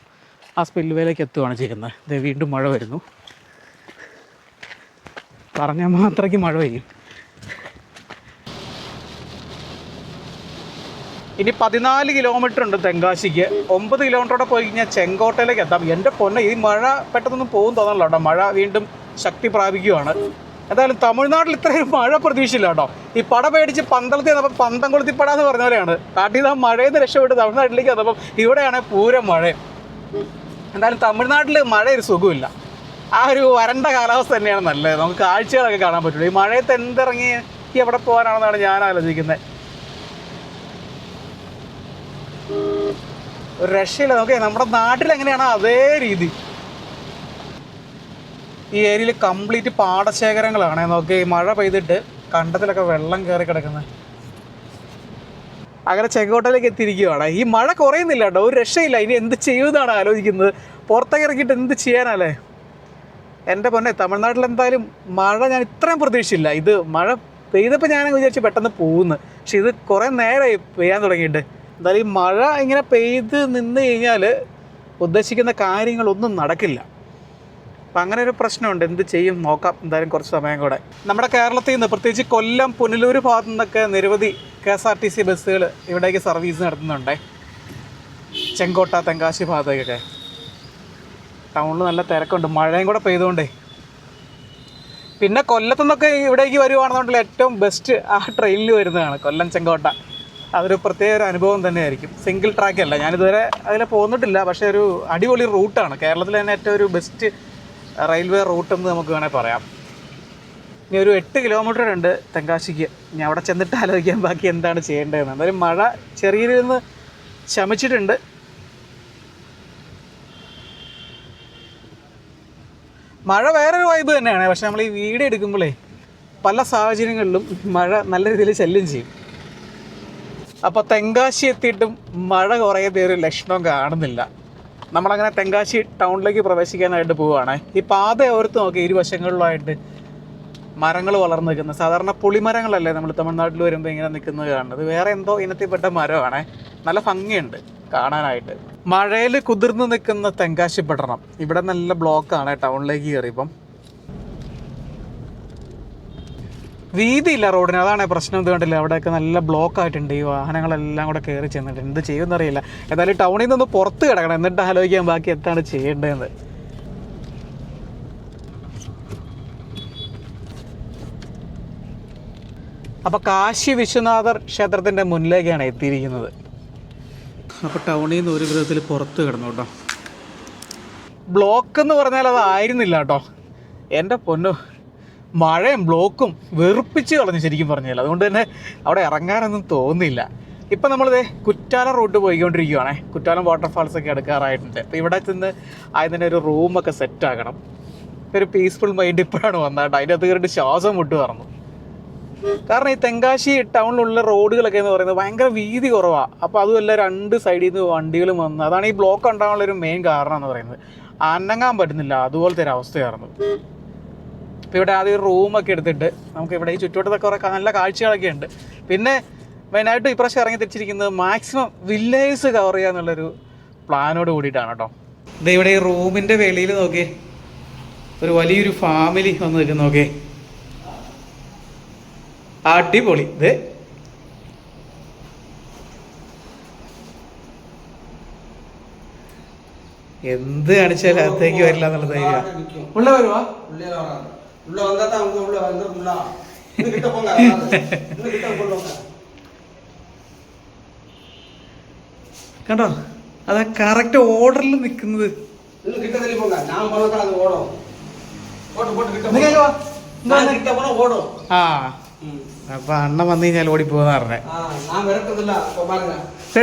ആ സ്പിൽവേയിലേക്ക് എത്തുകയാണ് ചെയ്യുന്നത്. ഇത് വീണ്ടും മഴ വരുന്നു. പറഞ്ഞാൽ മാത്രയ്ക്ക് മഴ പെയ്യും. ഇനി 14 കിലോമീറ്റർ ഉണ്ട് തെങ്കാശിക്ക്. 9 കിലോമീറ്ററോടെ പോയി കഴിഞ്ഞാൽ ചെങ്കോട്ടയിലേക്ക് എത്താം. എൻ്റെ പൊന്നെ, ഈ മഴ പെട്ടെന്നൊന്നും പോകും തോന്നല്ലോ കേട്ടോ. മഴ വീണ്ടും ശക്തി പ്രാപിക്കുകയാണ്. എന്തായാലും തമിഴ്നാട്ടിൽ ഇത്രയും മഴ പ്രതീക്ഷയില്ല കേട്ടോ. ഈ പട പേടിച്ച് പന്തളത്തിൽ വന്നപ്പോൾ പന്തം കൊളുത്തി പട എന്ന് പറഞ്ഞ പോലെയാണ്. കാട്ടിൽ നിന്ന് മഴയിൽ നിന്ന് രക്ഷപ്പെട്ട് തമിഴ്നാട്ടിലേക്ക് വന്നപ്പം ഇവിടെയാണ് പൂരം മഴ. എന്തായാലും തമിഴ്നാട്ടിൽ മഴ ഒരു സുഖമില്ല. ആ ഒരു വരണ്ട കാലാവസ്ഥ തന്നെയാണ് നല്ലത്. നമുക്ക് കാഴ്ചകളൊക്കെ കാണാൻ പറ്റുള്ളൂ. ഈ മഴയത്ത് എന്തിറങ്ങി എവിടെ പോകാനാണെന്നാണ് ഞാൻ ആലോചിക്കുന്നത്. ഒരു രക്ഷയില്ല. നമുക്ക് നമ്മുടെ നാട്ടിലെങ്ങനെയാണോ അതേ രീതി. ഈ ഏരിയയിൽ കംപ്ലീറ്റ് പാടശേഖരങ്ങളാണ്. നോക്കി മഴ പെയ്തിട്ട് കണ്ടത്തിലൊക്കെ വെള്ളം കയറി കിടക്കുന്നത്. അങ്ങനെ ചെങ്കോട്ടയിലേക്ക് എത്തിയിരിക്കുകയാണ്. ഈ മഴ കുറയുന്നില്ല കേട്ടോ, ഒരു രക്ഷയില്ല. ഇനി എന്ത് ചെയ്യുമെന്നാണ് ആലോചിക്കുന്നത്. പുറത്തേക്ക് ഇറക്കിയിട്ട് എന്ത് ചെയ്യാനല്ലേ എൻ്റെ പൊന്നെ. തമിഴ്നാട്ടിൽ എന്തായാലും മഴ ഞാൻ ഇത്രയും പ്രതീക്ഷിച്ചില്ല. ഇത് മഴ പെയ്തപ്പോൾ ഞാൻ വിചാരിച്ച് പെട്ടെന്ന് പോകുന്നു. പക്ഷെ ഇത് കുറേ നേരമായി പെയ്യാൻ തുടങ്ങിയിട്ട്. എന്തായാലും ഈ മഴ ഇങ്ങനെ പെയ്ത് നിന്ന് കഴിഞ്ഞാൽ ഉദ്ദേശിക്കുന്ന കാര്യങ്ങളൊന്നും നടക്കില്ല. അപ്പം അങ്ങനെ ഒരു പ്രശ്നമുണ്ട്. എന്ത് ചെയ്യും നോക്കാം എന്തായാലും കുറച്ച് സമയം കൂടെ. നമ്മുടെ കേരളത്തിൽ നിന്ന് പ്രത്യേകിച്ച് കൊല്ലം, പുനലൂർ ഭാഗത്തു നിന്നൊക്കെ നിരവധി KSRTC ബസ്സുകൾ ഇവിടേക്ക് സർവീസ് നടത്തുന്നുണ്ട്. ചെങ്കോട്ട, തെങ്കാശി ഭാഗത്തേക്കൊക്കെ. ടൗണിൽ നല്ല തിരക്കുണ്ട്, മഴയും കൂടെ പെയ്തുകൊണ്ടേ. പിന്നെ കൊല്ലത്തു നിന്നൊക്കെ ഇവിടേക്ക് വരുവാണെന്നുണ്ടെങ്കിൽ ഏറ്റവും ബെസ്റ്റ് ആ ട്രെയിനിൽ വരുന്നതാണ് കൊല്ലം ചെങ്കോട്ട. അതൊരു പ്രത്യേക ഒരു അനുഭവം തന്നെയായിരിക്കും. സിംഗിൾ ട്രാക്ക് അല്ല, ഞാനിതുവരെ അതിൽ പോന്നിട്ടില്ല. പക്ഷേ ഒരു അടിപൊളി റൂട്ടാണ്. കേരളത്തിൽ തന്നെ ഏറ്റവും ഒരു ബെസ്റ്റ് റെയിൽവേ റൂട്ടെന്ന് നമുക്ക് വേണേൽ പറയാം. ഇനി ഒരു 8 കിലോമീറ്റർ ഉണ്ട് തെങ്കാശിക്ക്. ഇനി അവിടെ ചെന്നിട്ട് ആലോചിക്കാൻ ബാക്കി എന്താണ് ചെയ്യേണ്ടതെന്ന്. എന്തായാലും മഴ ചെറിയ നിന്ന് ശമിച്ചിട്ടുണ്ട്. മഴ വേറൊരു വൈബ് തന്നെയാണ്. പക്ഷെ നമ്മൾ ഈ വീഡിയോ എടുക്കുമ്പോഴേ പല സാഹചര്യങ്ങളിലും മഴ നല്ല രീതിയിൽ ശല്യം ചെയ്യും. അപ്പോൾ തെങ്കാശി എത്തിയിട്ടും മഴ കുറയുന്ന ഒരു ലക്ഷണം കാണുന്നില്ല. നമ്മളങ്ങനെ തെങ്കാശി ടൗണിലേക്ക് പ്രവേശിക്കാനായിട്ട് പോവുകയാണ്. ഈ പാത ഓർത്ത് നോക്കി ഇരുവശങ്ങളിലായിട്ട് മരങ്ങൾ വളർന്നു നിൽക്കുന്നത്. സാധാരണ പുളിമരങ്ങളല്ലേ നമ്മൾ തമിഴ്നാട്ടിൽ വരുമ്പോൾ ഇങ്ങനെ നിൽക്കുന്നത് കാണുന്നത്. വേറെ എന്തോ ഇനത്തിൽപ്പെട്ട മരമാണ്. നല്ല ഭംഗിയുണ്ട് കാണാനായിട്ട്. മഴയിൽ കുതിർന്ന് നിൽക്കുന്ന തെങ്കാശി പട്ടണം. ഇവിടെ നല്ല ബ്ലോക്കാണ് ടൗണിലേക്ക് കയറിയപ്പം. വീതിയില്ല റോഡിന്, അതാണ് പ്രശ്നം. ഇത് കണ്ടില്ല, അവിടെയൊക്കെ നല്ല ബ്ലോക്ക് ആയിട്ടുണ്ട്. ഈ വാഹനങ്ങളെല്ലാം കൂടെ കയറി ചെന്നിട്ട് എന്ത് ചെയ്യുമെന്നറിയില്ല. എന്തായാലും ടൗണിൽ നിന്ന് പുറത്ത് കിടക്കണം, എന്നിട്ട് ആലോചിക്കാൻ ബാക്കി എന്താണ് ചെയ്യേണ്ടതെന്ന്. അപ്പോൾ കാശി വിശ്വനാഥർ ക്ഷേത്രത്തിൻ്റെ മുന്നിലേക്കാണ് എത്തിയിരിക്കുന്നത്. അപ്പോൾ ടൗണിൽ നിന്ന് ഒരു വിധത്തിൽ പുറത്ത് കിടന്നു കേട്ടോ. ബ്ലോക്ക് എന്ന് പറഞ്ഞാൽ അതായിരുന്നില്ല കേട്ടോ. എൻ്റെ പൊന്നു, മഴയും ബ്ലോക്കും വെറുപ്പിച്ച് കളഞ്ഞു ശരിക്കും പറഞ്ഞാൽ. അതുകൊണ്ട് തന്നെ അവിടെ ഇറങ്ങാനൊന്നും തോന്നില്ല. ഇപ്പം നമ്മളിത് കുറ്റാലം റൂട്ട് പോയിക്കൊണ്ടിരിക്കുകയാണേ. കുറ്റാലം വാട്ടർഫാൾസൊക്കെ എടുക്കാറായിട്ടുണ്ട്. അപ്പോൾ ഇവിടെ ചെന്ന് അതിൻ്റെ ഒരു റൂമൊക്കെ സെറ്റാക്കണം. ഒരു പീസ്ഫുൾ മൈൻഡ് ഇപ്പോഴാണ് വന്നത്. അതിൻ്റെ അകത്ത് കയറിയിട്ട് ശ്വാസം വിട്ട് പറഞ്ഞു. കാരണം ഈ തെങ്കാശി ടൗണിലുള്ള റോഡുകളൊക്കെ എന്ന് പറയുന്നത് ഭയങ്കര വീതി കുറവാണ്. അപ്പോൾ അതുമല്ല 2 സൈഡിൽ നിന്ന് വണ്ടികളും വന്ന്, അതാണ് ഈ ബ്ലോക്ക് ഉണ്ടാകാനുള്ളൊരു മെയിൻ കാരണം എന്ന് പറയുന്നത്. അനങ്ങാൻ പറ്റുന്നില്ല, അതുപോലത്തെ ഒരു അവസ്ഥയായിരുന്നു. ഇപ്പോൾ ഇവിടെ ആദ്യം ഒരു റൂമൊക്കെ എടുത്തിട്ട് നമുക്ക് ഇവിടെ ഈ ചുറ്റുവട്ടത്തൊക്കെ കുറേ നല്ല കാഴ്ചകളൊക്കെ ഉണ്ട്. പിന്നെ മെയിനായിട്ട് ഇപ്രാവശ്യം ഇറങ്ങി തിരിച്ചിരിക്കുന്നത് മാക്സിമം വില്ലേജ് കവർ ചെയ്യുക എന്നുള്ളൊരു പ്ലാനോട് കൂടിയിട്ടാണ് കേട്ടോ. ഇത് ഇവിടെ ഈ റൂമിൻ്റെ വെളിയിൽ നോക്കിയേ, ഒരു വലിയൊരു ഫാമിലി വന്ന് നിൽക്കുന്ന നോക്കിയേ, അടിപൊളി. ഇത് എന്ത് കാണിച്ചാലും അകത്തേക്ക് വരില്ല എന്നുള്ള ധൈര്യം. ഉള്ള വരുവാ കണ്ടോ, അതാ കറക്റ്റ് ഓർഡറിൽ നിൽക്കുന്നത്. ആ അപ്പൊ അണ്ണൻ വന്നു കഴിഞ്ഞാൽ ഓടിപ്പോന്ന് പറഞ്ഞേ.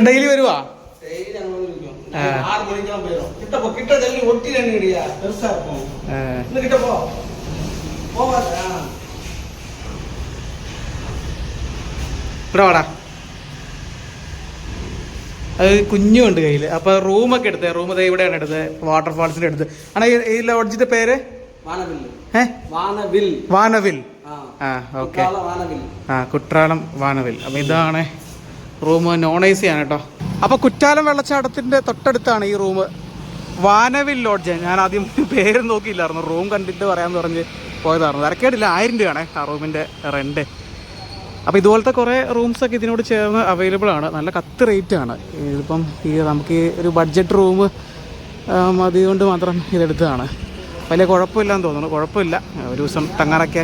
ഡെയിലി വരുവാ? ഇവിടെ വാടാ. അത് കുഞ്ഞുണ്ട് കയ്യിൽ. അപ്പൊ റൂമൊക്കെ എടുത്തേ. റൂം ഇവിടെയാണ് എടുത്തത്, വാട്ടർഫാൾസിന്റെ അടുത്ത് ആണ്. ഈ ലോഡ്ജിന്റെ പേര് വാനവിൽ. വാനവിൽ ആ ഓക്കെ. ആ കുട്രാളം വാനവിൽ. അപ്പോൾ ഇതാണ് റൂം. നോൺ AC ആണ് കേട്ടോ. അപ്പോൾ കുറ്റാലം വെള്ളച്ചാട്ടത്തിൻ്റെ തൊട്ടടുത്താണ് ഈ റൂം, വാനവിൽ ലോഡ്ജ്. ഞാൻ ആദ്യം പേര് നോക്കിയില്ലായിരുന്നു, റൂം കണ്ടിട്ട് പറയാമെന്ന് പറഞ്ഞ് പോയതായിരുന്നു. തിരക്കേടില്ല, 1000 രൂപയാണ് ആ റൂമിൻ്റെ റെൻറ്റ്. അപ്പോൾ ഇതുപോലത്തെ കുറേ റൂംസൊക്കെ ഇതിനോട് ചേർന്ന് അവൈലബിൾ ആണ്. നല്ല കത്ത് റേറ്റാണ്. ഇതിപ്പം നമുക്ക് ഈ ഒരു ബഡ്ജറ്റ് റൂം മതി കൊണ്ട് മാത്രം ഇതെടുത്തതാണ്. വലിയ കുഴപ്പമില്ലാന്ന് തോന്നുന്നു. കുഴപ്പമില്ല, ഒരു ദിവസം തങ്ങാനൊക്കെ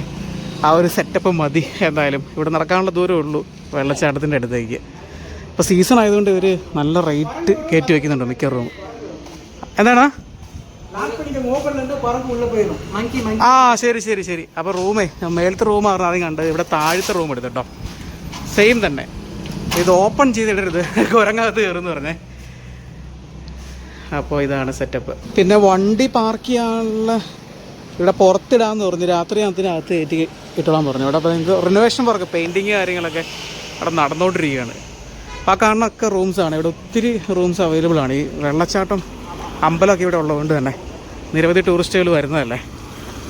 ആ ഒരു സെറ്റപ്പ് മതി. എന്തായാലും ഇവിടെ നടക്കാനുള്ള ദൂരമേ ഉള്ളൂ വെള്ളച്ചാട്ടത്തിൻ്റെ അടുത്തേക്ക്. ഇപ്പോൾ സീസൺ ആയതുകൊണ്ട് ഇവർ നല്ല റേറ്റ് കയറ്റി വയ്ക്കുന്നുണ്ട് മിക്ക റൂം. എന്താണ്? ആ ശരി ശരി ശരി. അപ്പോൾ റൂമേ മേലത്തെ റൂം പറഞ്ഞാൽ ആദ്യം കണ്ട്, ഇവിടെ താഴത്തെ റൂം എടുത്തു കേട്ടോ. സെയിം തന്നെ. ഇത് ഓപ്പൺ ചെയ്തിടരുത്, കുരങ്ങകത്ത് കയറുമെന്ന് പറഞ്ഞേ. അപ്പോൾ ഇതാണ് സെറ്റപ്പ്. പിന്നെ വണ്ടി പാർക്ക് ചെയ്യാനുള്ള ഇവിടെ പുറത്തിടാമെന്ന് പറഞ്ഞു. രാത്രി അതിനകത്ത് കയറ്റി ഇട്ടോളാൻ പറഞ്ഞു. ഇവിടെ അപ്പോൾ നിങ്ങൾക്ക് റിനോവേഷൻ വർക്ക്, പെയിൻറ്റിങ് കാര്യങ്ങളൊക്കെ അവിടെ നടന്നുകൊണ്ടിരിക്കുകയാണ്. അപ്പോൾ ആ കാണുന്നൊക്കെ റൂംസാണ്. ഇവിടെ ഒത്തിരി റൂംസ് അവൈലബിൾ ആണ്. ഈ വെള്ളച്ചാട്ടം അമ്പലമൊക്കെ ഇവിടെ ഉള്ളതുകൊണ്ട് തന്നെ നിരവധി ടൂറിസ്റ്റുകൾ വരുന്നതല്ലേ.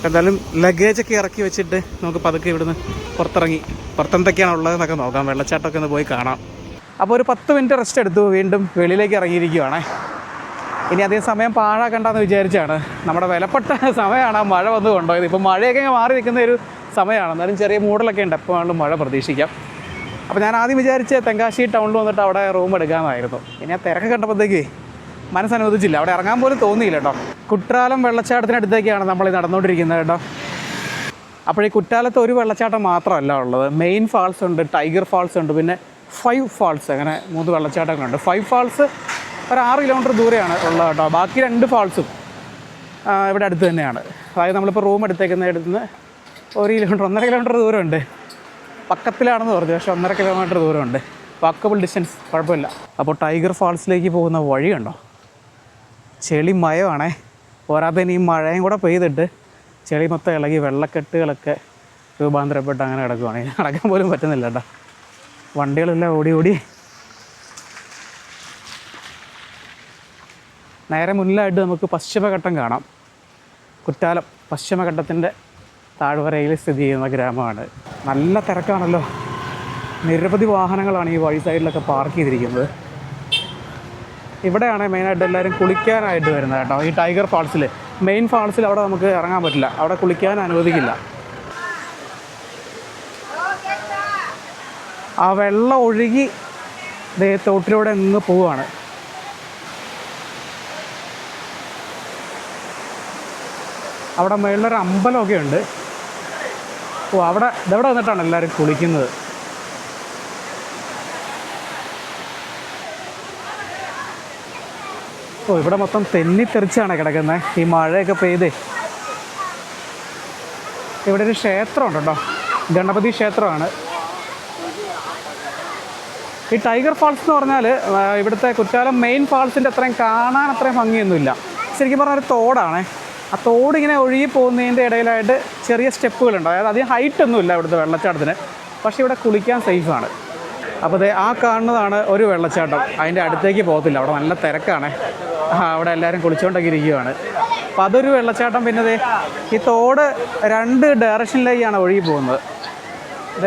എന്തായാലും ലഗേജൊക്കെ ഇറക്കി വെച്ചിട്ട് നമുക്ക് പതുക്കെ ഇവിടുന്ന് പുറത്തെന്തൊക്കെയാണ് ഉള്ളതെന്നൊക്കെ നോക്കാം. വെള്ളച്ചാട്ടമൊക്കെ ഒന്ന് പോയി കാണാം. അപ്പോൾ ഒരു 10 മിനിറ്റ് റെസ്റ്റ് എടുത്തു, വീണ്ടും വെളിയിലേക്ക് ഇറങ്ങിയിരിക്കുകയാണേ. ഇനി അധികം സമയം പാഴാക്കണ്ടെന്ന് വിചാരിച്ചാണ്. നമ്മുടെ വിലപ്പെട്ട സമയമാണ് മഴ വന്ന് കൊണ്ടുപോയത്. ഇപ്പോൾ മഴയൊക്കെ മാറി നിൽക്കുന്ന ഒരു സമയമാണ്, എന്നാലും ചെറിയ മൂടലൊക്കെ ഉണ്ട്. എപ്പോൾ വേണമെങ്കിലും മഴ പ്രതീക്ഷിക്കാം. അപ്പോൾ ഞാൻ ആദ്യം വിചാരിച്ച് തെങ്കാശി ടൗണിൽ വന്നിട്ട് അവിടെ റൂം എടുക്കാമെന്നായിരുന്നു. ഇനി ആ തിരക്ക് കണ്ടപ്പോഴത്തേക്ക് മനസ്സനുവദിച്ചില്ല, അവിടെ ഇറങ്ങാൻ പോലും തോന്നിയില്ല കേട്ടോ. കുട്രാലം വെള്ളച്ചാട്ടത്തിനടുത്തേക്കാണ് നമ്മൾ നടന്നുകൊണ്ടിരിക്കുന്നത് കേട്ടോ. അപ്പോൾ ഈ കുറ്റാലത്ത് ഒരു വെള്ളച്ചാട്ടം മാത്രമല്ല ഉള്ളത്. മെയിൻ ഫാൾസ് ഉണ്ട്, ടൈഗർ ഫാൾസ് ഉണ്ട്, പിന്നെ 5 ഫാൾസ്, അങ്ങനെ 3 വെള്ളച്ചാട്ടങ്ങളുണ്ട്. 5 ഫാൾസ് ഒരു 6 കിലോമീറ്റർ ദൂരെയാണ് ഉള്ളത് കേട്ടോ. ബാക്കി 2 ഫാൾസും ഇവിടെ അടുത്ത് തന്നെയാണ്. അതായത് നമ്മളിപ്പോൾ റൂം എടുത്തേക്കുന്ന അടുത്തുനിന്ന് 1 കിലോമീറ്റർ 1.5 കിലോമീറ്റർ ദൂരമുണ്ട്. പക്കത്തിലാണെന്ന് പറഞ്ഞു, പക്ഷേ 1.5 കിലോമീറ്റർ ദൂരമുണ്ട്. വാക്കബിൾ ഡിസ്റ്റൻസ്, കുഴപ്പമില്ല. അപ്പോൾ ടൈഗർ ഫാൾസിലേക്ക് പോകുന്ന വഴി കണ്ടോ, ചെളി മയമാണേ. പോരാത്തതിന് ഈ മഴയും കൂടെ പെയ്തിട്ട് ചെളി മൊത്തം ഇളകി വെള്ളക്കെട്ടുകളൊക്കെ രൂപാന്തരപ്പെട്ട് അങ്ങനെ കിടക്കുവാണ്. നടക്കാൻ പോലും പറ്റുന്നില്ല കേട്ടോ. വണ്ടികളെല്ലാം ഓടി ഓടി. നേരെ മുന്നിലായിട്ട് നമുക്ക് പശ്ചിമഘട്ടം കാണാം. കുറ്റാലം പശ്ചിമഘട്ടത്തിൻ്റെ താഴ്വരയിൽ സ്ഥിതി ചെയ്യുന്ന ഗ്രാമമാണ്. നല്ല തിരക്കാണല്ലോ. നിരവധി വാഹനങ്ങളാണ് ഈ വഴി സൈഡിലൊക്കെ പാർക്ക് ചെയ്തിരിക്കുന്നത്. ഇവിടെയാണ് മെയിനായിട്ട് എല്ലാവരും കുളിക്കാനായിട്ട് വരുന്നത് കേട്ടോ. ഈ ടൈഗർ ഫാൾസിൽ, മെയിൻ ഫാൾസിൽ അവിടെ നമുക്ക് ഇറങ്ങാൻ പറ്റില്ല, അവിടെ കുളിക്കാൻ അനുവദിക്കില്ല. ആ വെള്ളം ഒഴുകി തോട്ടിലൂടെ നിന്ന് പോവുകയാണ്. അവിടെ മേളിലൊരു അമ്പലമൊക്കെ ഉണ്ട്. ഓ അവിടെ ഇതെവിടെ വന്നിട്ടാണ് എല്ലാവരും കുളിക്കുന്നത്. ഓ ഇവിടെ മൊത്തം തെന്നിത്തെറിച്ചാണ് കിടക്കുന്നത് ഈ മഴയൊക്കെ പെയ്തേ. ഇവിടെ ഒരു ക്ഷേത്രമുണ്ട് കേട്ടോ, ഗണപതി ക്ഷേത്രമാണ്. ഈ ടൈഗർ ഫാൾസ് എന്ന് പറഞ്ഞാൽ ഇവിടുത്തെ കുറ്റാലം മെയിൻ ഫാൾസിൻ്റെ അത്രയും കാണാൻ അത്രയും ഭംഗിയൊന്നുമില്ല. ശരിക്കും പറഞ്ഞാൽ ഒരു തോടാണ്. ആ തോട് ഇങ്ങനെ ഒഴുകി പോകുന്നതിൻ്റെ ഇടയിലായിട്ട് ചെറിയ സ്റ്റെപ്പുകളുണ്ട്. അതായത് അധികം ഹൈറ്റൊന്നുമില്ല ഇവിടുത്തെ വെള്ളച്ചാട്ടത്തിന്, പക്ഷേ ഇവിടെ കുളിക്കാൻ സേഫാണ്. അപ്പോൾ ആ കാണുന്നതാണ് ഒരു വെള്ളച്ചാട്ടം. അതിൻ്റെ അടുത്തേക്ക് പോകത്തില്ല, അവിടെ നല്ല തിരക്കാണ്. അവിടെ എല്ലാവരും കുളിച്ചുകൊണ്ടൊക്കെ ഇരിക്കുകയാണ്. അപ്പോൾ അതൊരു വെള്ളച്ചാട്ടം. പിന്നെ ഈ തോട് 2 ഡയറക്ഷനിലേക്കാണ് ഒഴുകി പോകുന്നത്.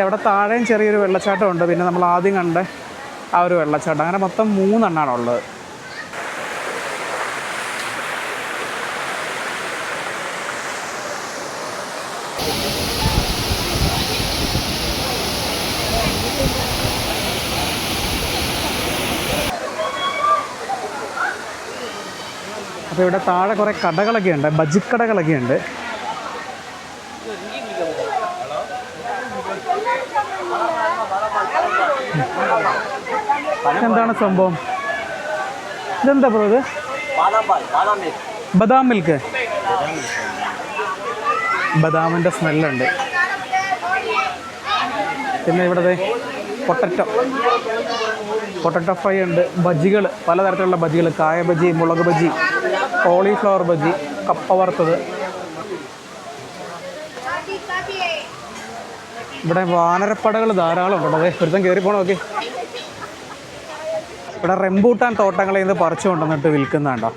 അവിടെ താഴെയും ചെറിയൊരു വെള്ളച്ചാട്ടമുണ്ട്. പിന്നെ നമ്മൾ ആദ്യം കണ്ട ആ ഒരു വെള്ളച്ചാട്ടം. അങ്ങനെ മൊത്തം 3 എണ്ണമാണ് ഉള്ളത്. അപ്പോൾ ഇവിടെ താഴെ കുറേ കടകളൊക്കെ ഉണ്ട്, ബജിക്കടകളൊക്കെ ഉണ്ട്. എന്താണ് സംഭവം? ഇതെന്താ ബ്രോ ഇത്? ബദാം മിൽക്ക്. ബദാമിൻ്റെ സ്മെല്ലുണ്ട്. പിന്നെ ഇവിടെ പൊട്ടറ്റോ ഫ്രൈ ഉണ്ട്. ബജികൾ, പലതരത്തിലുള്ള ബജികൾ, കായ ബജി, മുളക് ബജി, കോളിഫ്ലവർ ബജി, കപ്പ വറുത്തത്. ഇവിടെ വാനരപ്പടകൾ ധാരാളം ഉണ്ട്. അതെ, ഒരുത്തം കയറി പോകണം. നോക്കി, ഇവിടെ റംബൂട്ടാൻ തോട്ടങ്ങളിൽ നിന്ന് പറിച്ചു കൊണ്ടുവന്നിട്ട് വിൽക്കുന്നുണ്ടോ.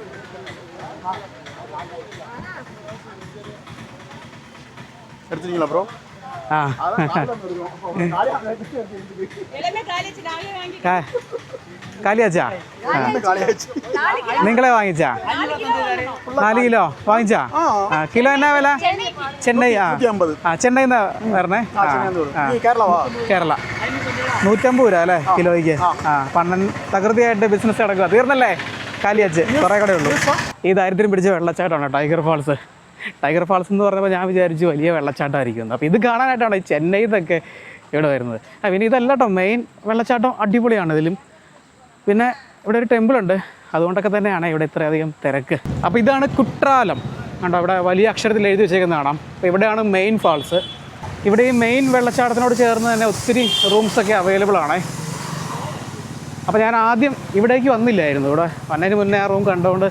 എടുത്തിരിക്കണോ ബ്രോ? ആ കാലിയാച്ചാ നിങ്ങളെ വാങ്ങിച്ചാ 4 കിലോ വാങ്ങിച്ചാ കിലോ എന്നാ വില ചെന്നൈ ചെന്നൈന്ന് വരണേ കേരള 150 രൂപ അല്ലേ കിലോയ്ക്ക് പണ്ണൻ തകൃതിയായിട്ട് ബിസിനസ് നടക്കുക തീർന്നല്ലേ കാലിയാച്ച് കുറേ കൂടെ ഉള്ളൂ ഈ ദാരിദ്ര്യം പിടിച്ച വെള്ളച്ചാട്ടമാണ് ടൈഗർ ഫാൾസ് എന്ന് പറഞ്ഞപ്പോൾ ഞാൻ വിചാരിച്ചു വലിയ വെള്ളച്ചാട്ടമായിരിക്കും അപ്പോൾ ഇത് കാണാനായിട്ടാണ് ഈ ചെന്നൈയിൽ നിന്നൊക്കെ ഇവിടെ വരുന്നത് പിന്നെ ഇതല്ല കേട്ടോ മെയിൻ വെള്ളച്ചാട്ടം അടിപൊളിയാണ് ഇതിലും പിന്നെ ഇവിടെ ഒരു ടെമ്പിളുണ്ട് അതുകൊണ്ടൊക്കെ തന്നെയാണ് ഇവിടെ ഇത്രയധികം തിരക്ക് അപ്പോൾ ഇതാണ് കുട്രാലം കണ്ടോ അവിടെ വലിയ അക്ഷരത്തിൽ എഴുതി വെച്ചേക്കുന്നത് കാണാം അപ്പോൾ ഇവിടെയാണ് മെയിൻ ഫാൾസ് ഇവിടെ ഈ മെയിൻ വെള്ളച്ചാട്ടത്തിനോട് ചേർന്ന് തന്നെ ഒത്തിരി റൂംസൊക്കെ അവൈലബിൾ ആണ് അപ്പോൾ ഞാൻ ആദ്യം ഇവിടേക്ക് വന്നില്ലായിരുന്നു ഇവിടെ വന്നതിന് മുന്നേ ആ റൂം കണ്ടുകൊണ്ട്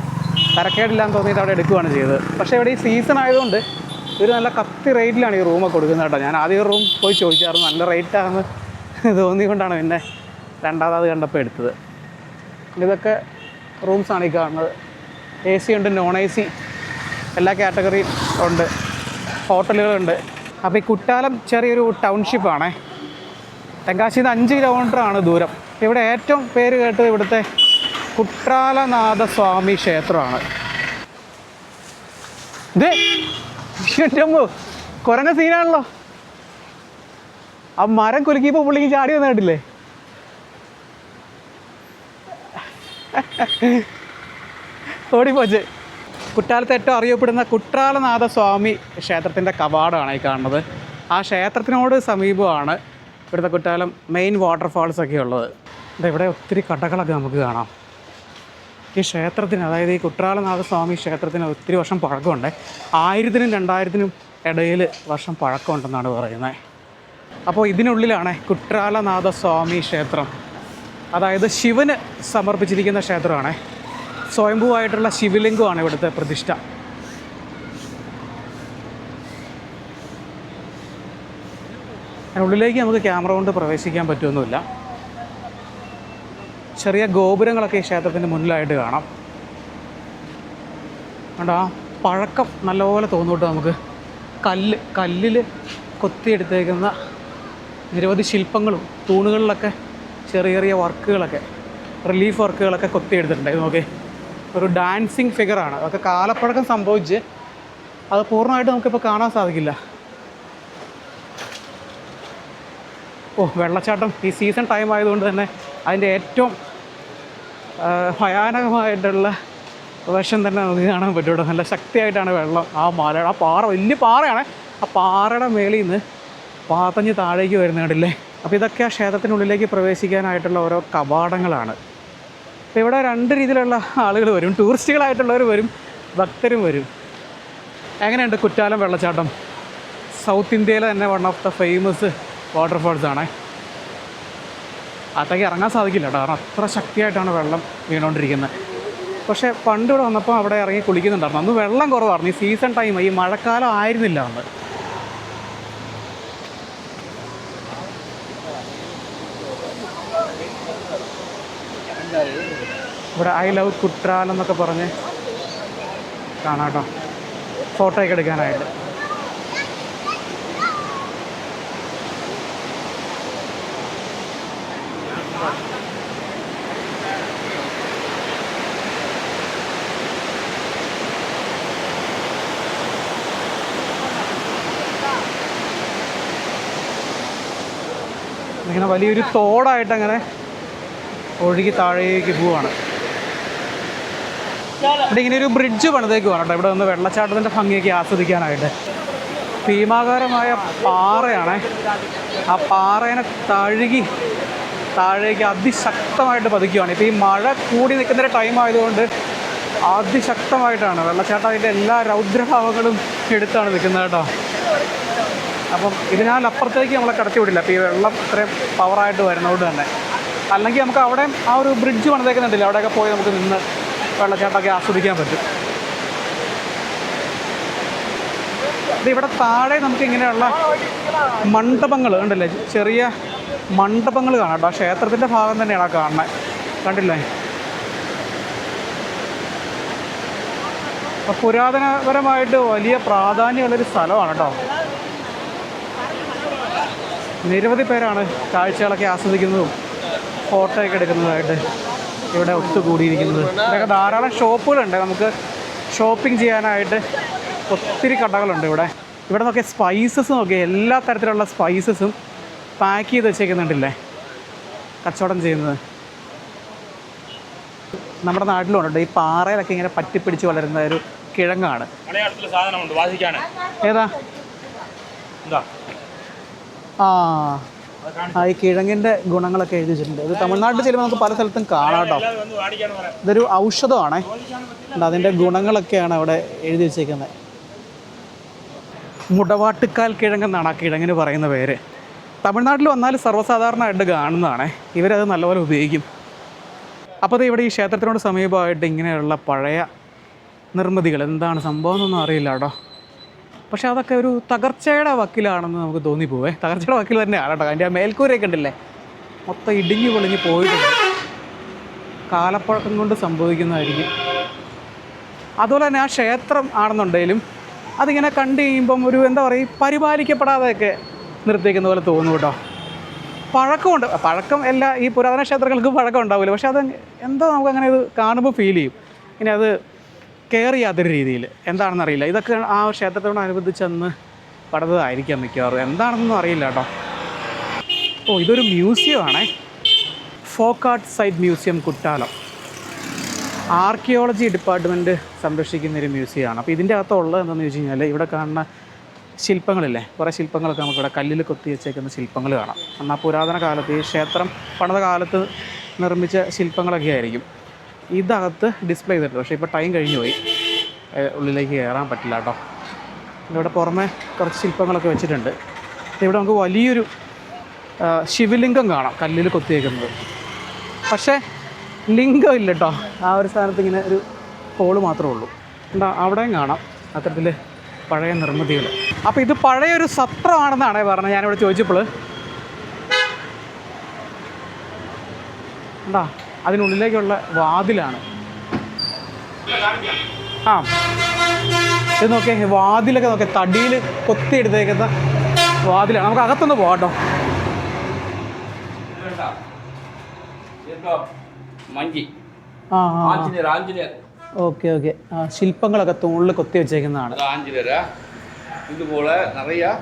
തരക്കേടില്ലാന്ന് തോന്നിയിട്ട് അവിടെ എടുക്കുകയാണ് ചെയ്തത് പക്ഷേ ഇവിടെ ഈ സീസൺ ആയതുകൊണ്ട് ഒരു നല്ല കത്തി റേറ്റിലാണ് ഈ റൂമൊക്കെ കൊടുക്കുന്നത് കേട്ടോ ഞാൻ ആദ്യം റൂം പോയി ചോദിച്ചായിരുന്നു നല്ല റേറ്റാണെന്ന് തോന്നിക്കൊണ്ടാണ് പിന്നെ രണ്ടാമത് കണ്ടപ്പോൾ എടുത്തത് ഇതൊക്കെ റൂംസാണ് ഈ കാണുന്നത് AC ഉണ്ട് നോൺ AC എല്ലാ കാറ്റഗറിയും ഉണ്ട് ഹോട്ടലുകളുണ്ട് അപ്പോൾ ഈ കുറ്റാലം ചെറിയൊരു ടൗൺഷിപ്പാണേ തെങ്കാശിയിൽ നിന്ന് 5 കിലോമീറ്ററാണ് ദൂരം ഇവിടെ ഏറ്റവും പേര് കേട്ടത് ഇവിടുത്തെ കുട്രാലനാഥസ്വാമി ക്ഷേത്രമാണ് ഇത് ഷെറ്റമ്പോ കുറഞ്ഞ സീനാണല്ലോ ആ മരം കുലുക്കിയപ്പോൾ പുള്ളിക്ക് ചാടി വന്ന് കേട്ടില്ലേ ഓടിപ്പോച്ച് കുറ്റാലത്ത് ഏറ്റവും അറിയപ്പെടുന്ന കുട്രാലനാഥസ്വാമി ക്ഷേത്രത്തിൻ്റെ കവാടമാണ് ഈ കാണുന്നത് ആ ക്ഷേത്രത്തിനോട് സമീപമാണ് ഇവിടുത്തെ കുറ്റാലം മെയിൻ വാട്ടർഫാൾസൊക്കെ ഉള്ളത് ഇവിടെ ഒത്തിരി കടകളൊക്കെ നമുക്ക് കാണാം ഈ ക്ഷേത്രത്തിന് അതായത് ഈ കുട്രാലനാഥസ്വാമി ക്ഷേത്രത്തിന് ഒത്തിരി വർഷം പഴക്കമുണ്ട് 1000-നും 2000-നും ഇടയിൽ വർഷം പഴക്കമുണ്ടെന്നാണ് പറയുന്നത് അപ്പോൾ ഇതിനുള്ളിലാണ് കുട്രാലനാഥസ്വാമി ക്ഷേത്രം അതായത് ശിവന് സമർപ്പിച്ചിരിക്കുന്ന ക്ഷേത്രമാണ് സ്വയംഭൂവായിട്ടുള്ള ശിവലിംഗമാണ് ഇവിടുത്തെ പ്രതിഷ്ഠ അതിനുള്ളിലേക്ക് നമുക്ക് ക്യാമറ കൊണ്ട് പ്രവേശിക്കാൻ പറ്റുമൊന്നുമില്ല ചെറിയ ഗോപുരങ്ങളൊക്കെ ഈ ക്ഷേത്രത്തിൻ്റെ മുന്നിലായിട്ട് കാണാം കണ്ടോ ആ പഴക്കം നല്ലപോലെ തോന്നൂട്ടോ നമുക്ക് കല്ലിൽ കൊത്തിയെടുത്തേക്കുന്ന നിരവധി ശില്പങ്ങളും തൂണുകളിലൊക്കെ ചെറിയ വർക്കുകളൊക്കെ റിലീഫ് വർക്കുകളൊക്കെ കൊത്തിയെടുത്തിട്ടുണ്ട് ഇത് നോക്കി ഒരു ഡാൻസിങ് ഫിഗറാണ് അതൊക്കെ കാലപ്പഴക്കം സംഭവിച്ച് അത് പൂർണ്ണമായിട്ട് നമുക്കിപ്പോൾ കാണാൻ സാധിക്കില്ല വെള്ളച്ചാട്ടം ഈ സീസൺ ടൈം ആയതുകൊണ്ട് തന്നെ അതിൻ്റെ ഏറ്റവും ഭയാനകമായിട്ടുള്ള വശം തന്നെ നമുക്ക് കാണാൻ പറ്റും നല്ല ശക്തിയായിട്ടാണ് വെള്ളം ആ മല ആ പാറ വലിയ പാറയാണ് ആ പാറയുടെ മേളിൽ നിന്ന് പാത്തഞ്ഞ് താഴേക്ക് വരുന്നുണ്ടല്ലേ അപ്പോൾ ഇതൊക്കെ ആ ക്ഷേത്രത്തിനുള്ളിലേക്ക് പ്രവേശിക്കാനായിട്ടുള്ള ഓരോ കവാടങ്ങളാണ് അപ്പോൾ ഇവിടെ 2 രീതിയിലുള്ള ആളുകൾ വരും ടൂറിസ്റ്റുകളായിട്ടുള്ളവർ വരും ഭക്തരും വരും എങ്ങനെയുണ്ട് കുറ്റാലം വെള്ളച്ചാട്ടം സൗത്ത് ഇന്ത്യയിലെ തന്നെ one of the famous waterfalls ആണ് അതൊക്കെ ഇറങ്ങാൻ സാധിക്കില്ല കേട്ടോ കാരണം അത്ര ശക്തിയായിട്ടാണ് വെള്ളം വീണുകൊണ്ടിരിക്കുന്നത് പക്ഷേ പണ്ട് ഇവിടെ വന്നപ്പോൾ അവിടെ ഇറങ്ങി കുളിക്കുന്നുണ്ടായിരുന്നു അന്ന് വെള്ളം കുറവായിരുന്നു ഈ സീസൺ ടൈം ഈ മഴക്കാലം ആയിരുന്നില്ല അന്ന് ഇവിടെ ഐ ലവ് കുട്രാലം എന്നൊക്കെ പറഞ്ഞ് കാണാം കേട്ടോ ഫോട്ടോയൊക്കെ എടുക്കാനായിട്ട് ഇങ്ങനെ വലിയൊരു തോടായിട്ട് അങ്ങനെ ഒഴുകി താഴേക്ക് പോവാണ് ഇവിടെ ഇങ്ങനെ ഒരു ബ്രിഡ്ജ് പണിതേക്കുവാണ് കേട്ടോ ഇവിടെ നിന്ന് വെള്ളച്ചാട്ടത്തിൻ്റെ ഭംഗിയൊക്കെ ആസ്വദിക്കാനായിട്ട് ഭീമാകാരമായ പാറയാണ് ആ പാറേനെ താഴേക്ക് അതിശക്തമായിട്ട് പതിക്കുകയാണ് ഇപ്പോൾ ഈ മഴ കൂടി നിൽക്കുന്നൊരു ടൈം ആയതുകൊണ്ട് അതിശക്തമായിട്ടാണ് വെള്ളച്ചാട്ടം അതിൻ്റെ എല്ലാ രൗദ്രഭാവങ്ങളും എടുത്താണ് നിൽക്കുന്നത് കേട്ടോ അപ്പം ഇതിനപ്പുറത്തേക്ക് നമ്മളെ കടത്തി വിടില്ല അപ്പോൾ ഈ വെള്ളം ഇത്രയും പവറായിട്ട് വരുന്നതുകൊണ്ട് തന്നെ അല്ലെങ്കിൽ നമുക്ക് അവിടെ ആ ഒരു ബ്രിഡ്ജ് പണിതേക്കുന്നുണ്ടല്ലോ അവിടെയൊക്കെ പോയി നമുക്ക് നിന്ന് വെള്ളച്ചാട്ടമൊക്കെ ആസ്വദിക്കാൻ പറ്റും ഇവിടെ താഴെ നമുക്ക് ഇങ്ങനെയുള്ള മണ്ഡപങ്ങൾ കണ്ടില്ലേ ചെറിയ മണ്ഡപങ്ങൾ കാണാം കേട്ടോ ക്ഷേത്രത്തിൻ്റെ ഭാഗം തന്നെയാണ് കാണുന്നത് കണ്ടില്ലേ അപ്പോൾ പുരാതനപരമായിട്ട് വലിയ പ്രാധാന്യമുള്ളൊരു സ്ഥലമാണ് കേട്ടോ നിരവധി പേരാണ് കാഴ്ചകളൊക്കെ ആസ്വദിക്കുന്നതും ഫോട്ടോ ഒക്കെ എടുക്കുന്നതായിട്ട് ഇവിടെ ഒത്തുകൂടിയിരിക്കുന്നത്. ഇവിടെയൊക്കെ ധാരാളം ഷോപ്പുകളുണ്ട്, നമുക്ക് ഷോപ്പിംഗ് ചെയ്യാനായിട്ട് ഒത്തിരി കടകളുണ്ട് ഇവിടെ. ഇവിടെ നോക്കിയാൽ സ്പൈസസ് നോക്കിയാൽ എല്ലാ തരത്തിലുള്ള സ്പൈസസും പാക്ക് ചെയ്ത് വെച്ചേക്കുന്നുണ്ടല്ലേ കച്ചവടം ചെയ്യുന്നത്. നമ്മുടെ നാട്ടിലുണ്ട് ഈ പാറയിലൊക്കെ ഇങ്ങനെ പറ്റിപ്പിടിച്ച് വളരുന്ന ഒരു കിഴങ്ങാണ്. ഏതാ? ഈ കിഴങ്ങിൻ്റെ ഗുണങ്ങളൊക്കെ എഴുതി വെച്ചിട്ടുണ്ട്. ഇത് തമിഴ്നാട്ടിൽ ചെല്ലുമ്പോൾ നമുക്ക് പല സ്ഥലത്തും കാണാം കേട്ടോ. ഇതൊരു ഔഷധമാണേ, അതിൻ്റെ ഗുണങ്ങളൊക്കെയാണ് അവിടെ എഴുതി വെച്ചേക്കുന്നത്. മുടവാട്ടുകാൽ കിഴങ്ങെന്നാണ് ആ കിഴങ്ങിന് പറയുന്ന പേര്. തമിഴ്നാട്ടിൽ വന്നാൽ സർവ്വസാധാരണമായിട്ട് കാണുന്നതാണ്, ഇവരത് നല്ലപോലെ ഉപയോഗിക്കും. അപ്പോൾ ഇവിടെ ഈ ക്ഷേത്രത്തിനോട് സമീപമായിട്ട് ഇങ്ങനെയുള്ള പഴയ നിർമ്മിതികൾ, എന്താണ് സംഭവം എന്നൊന്നും അറിയില്ല കേട്ടോ. പക്ഷേ അതൊക്കെ ഒരു തകർച്ചയുടെ വക്കിലാണെന്ന് നമുക്ക് തോന്നിപ്പോവേ. തകർച്ചയുടെ വക്കിൽ തന്നെയാണ് കേട്ടോ. അതിൻ്റെ ആ മേൽക്കൂരയൊക്കെ ഉണ്ടല്ലേ, മൊത്തം ഇടിഞ്ഞു പൊളിഞ്ഞ് പോയിട്ടുണ്ട്. കാലപ്പഴക്കം കൊണ്ട് സംഭവിക്കുന്നതായിരിക്കും. അതുപോലെ തന്നെ ആ ക്ഷേത്രം ആണെന്നുണ്ടെങ്കിലും അതിങ്ങനെ കണ്ടു കഴിയുമ്പം ഒരു എന്താ പറയുക, പരിപാലിക്കപ്പെടാതെയൊക്കെ നിർത്തിയേക്കുന്ന പോലെ തോന്നും കേട്ടോ. പഴക്കമുണ്ട്, പഴക്കം എല്ലാ ഈ പുരാതന ക്ഷേത്രങ്ങൾക്ക് പഴക്കം ഉണ്ടാവില്ല, പക്ഷെ അത് എന്താ നമുക്കങ്ങനെ ഇത് കാണുമ്പോൾ ഫീൽ ചെയ്യും. ഇനി അത് കെയർ ചെയ്യാത്തൊരു രീതിയിൽ എന്താണെന്നറിയില്ല. ഇതൊക്കെ ആ ക്ഷേത്രത്തോടനുബന്ധിച്ചെന്ന് പടതായിരിക്കാം മിക്കവാറും, എന്താണെന്നൊന്നും അറിയില്ല കേട്ടോ. ഓ, ഇതൊരു മ്യൂസിയമാണേ, folk art site museum Kuttalam. Archaeology department സംരക്ഷിക്കുന്നൊരു മ്യൂസിയമാണ്. അപ്പോൾ ഇതിൻ്റെ അകത്തുള്ളത് എന്താണെന്ന് ചോദിച്ചു കഴിഞ്ഞാൽ ഇവിടെ കാണുന്ന ശില്പങ്ങളില്ലേ, കുറേ ശില്പങ്ങളൊക്കെ നമുക്കിവിടെ കല്ലിൽ കൊത്തി വെച്ചേക്കുന്ന ശില്പങ്ങൾ കാണാം. എന്നാൽ പുരാതന കാലത്ത് ഈ ക്ഷേത്രം പണിത കാലത്ത് നിർമ്മിച്ച ശില്പങ്ങളൊക്കെ ആയിരിക്കും ഇതകത്ത് ഡിസ്പ്ലേ ചെയ്തിട്ടുണ്ട്. പക്ഷേ ഇപ്പോൾ ടൈം കഴിഞ്ഞു പോയി, ഉള്ളിലേക്ക് കയറാൻ പറ്റില്ല കേട്ടോ. ഇവിടെ പുറമെ കുറച്ച് ശില്പങ്ങളൊക്കെ വെച്ചിട്ടുണ്ട്. ഇവിടെ നമുക്ക് വലിയൊരു ശിവലിംഗം കാണാം കല്ലിൽ കൊത്തിയേക്കുന്നത്. പക്ഷേ ലിംഗം ഇല്ല കേട്ടോ, ആ ഒരു സ്ഥാനത്ത് ഇങ്ങനെ ഒരു ഹോള് മാത്രമേ ഉള്ളൂ. എന്താ അവിടെയും കാണാം അത്തരത്തിൽ പഴയ നിർമ്മിതികൾ. അപ്പോൾ ഇത് പഴയൊരു സത്രമാണെന്നാണ് പറഞ്ഞത് ഞാനിവിടെ ചോദിച്ചപ്പോൾ. എന്താ അതിനുള്ളിലേക്കുള്ള വാതിലാണ്. ആ, ഇത് നോക്കിയേ, വാതിലൊക്കെ നോക്കിയാൽ തടിയിൽ കൊത്തിയെടുത്തേക്കുന്ന വാതിലാണ്. നമുക്ക് അകത്തൊന്ന് പോകാം കേട്ടോ. Okay okay. ആ, ശില്പങ്ങളൊക്കെ തൂണിൽ കൊത്തി വെച്ചേക്കുന്നതാണ്. ഇതുപോലെ നിറയെ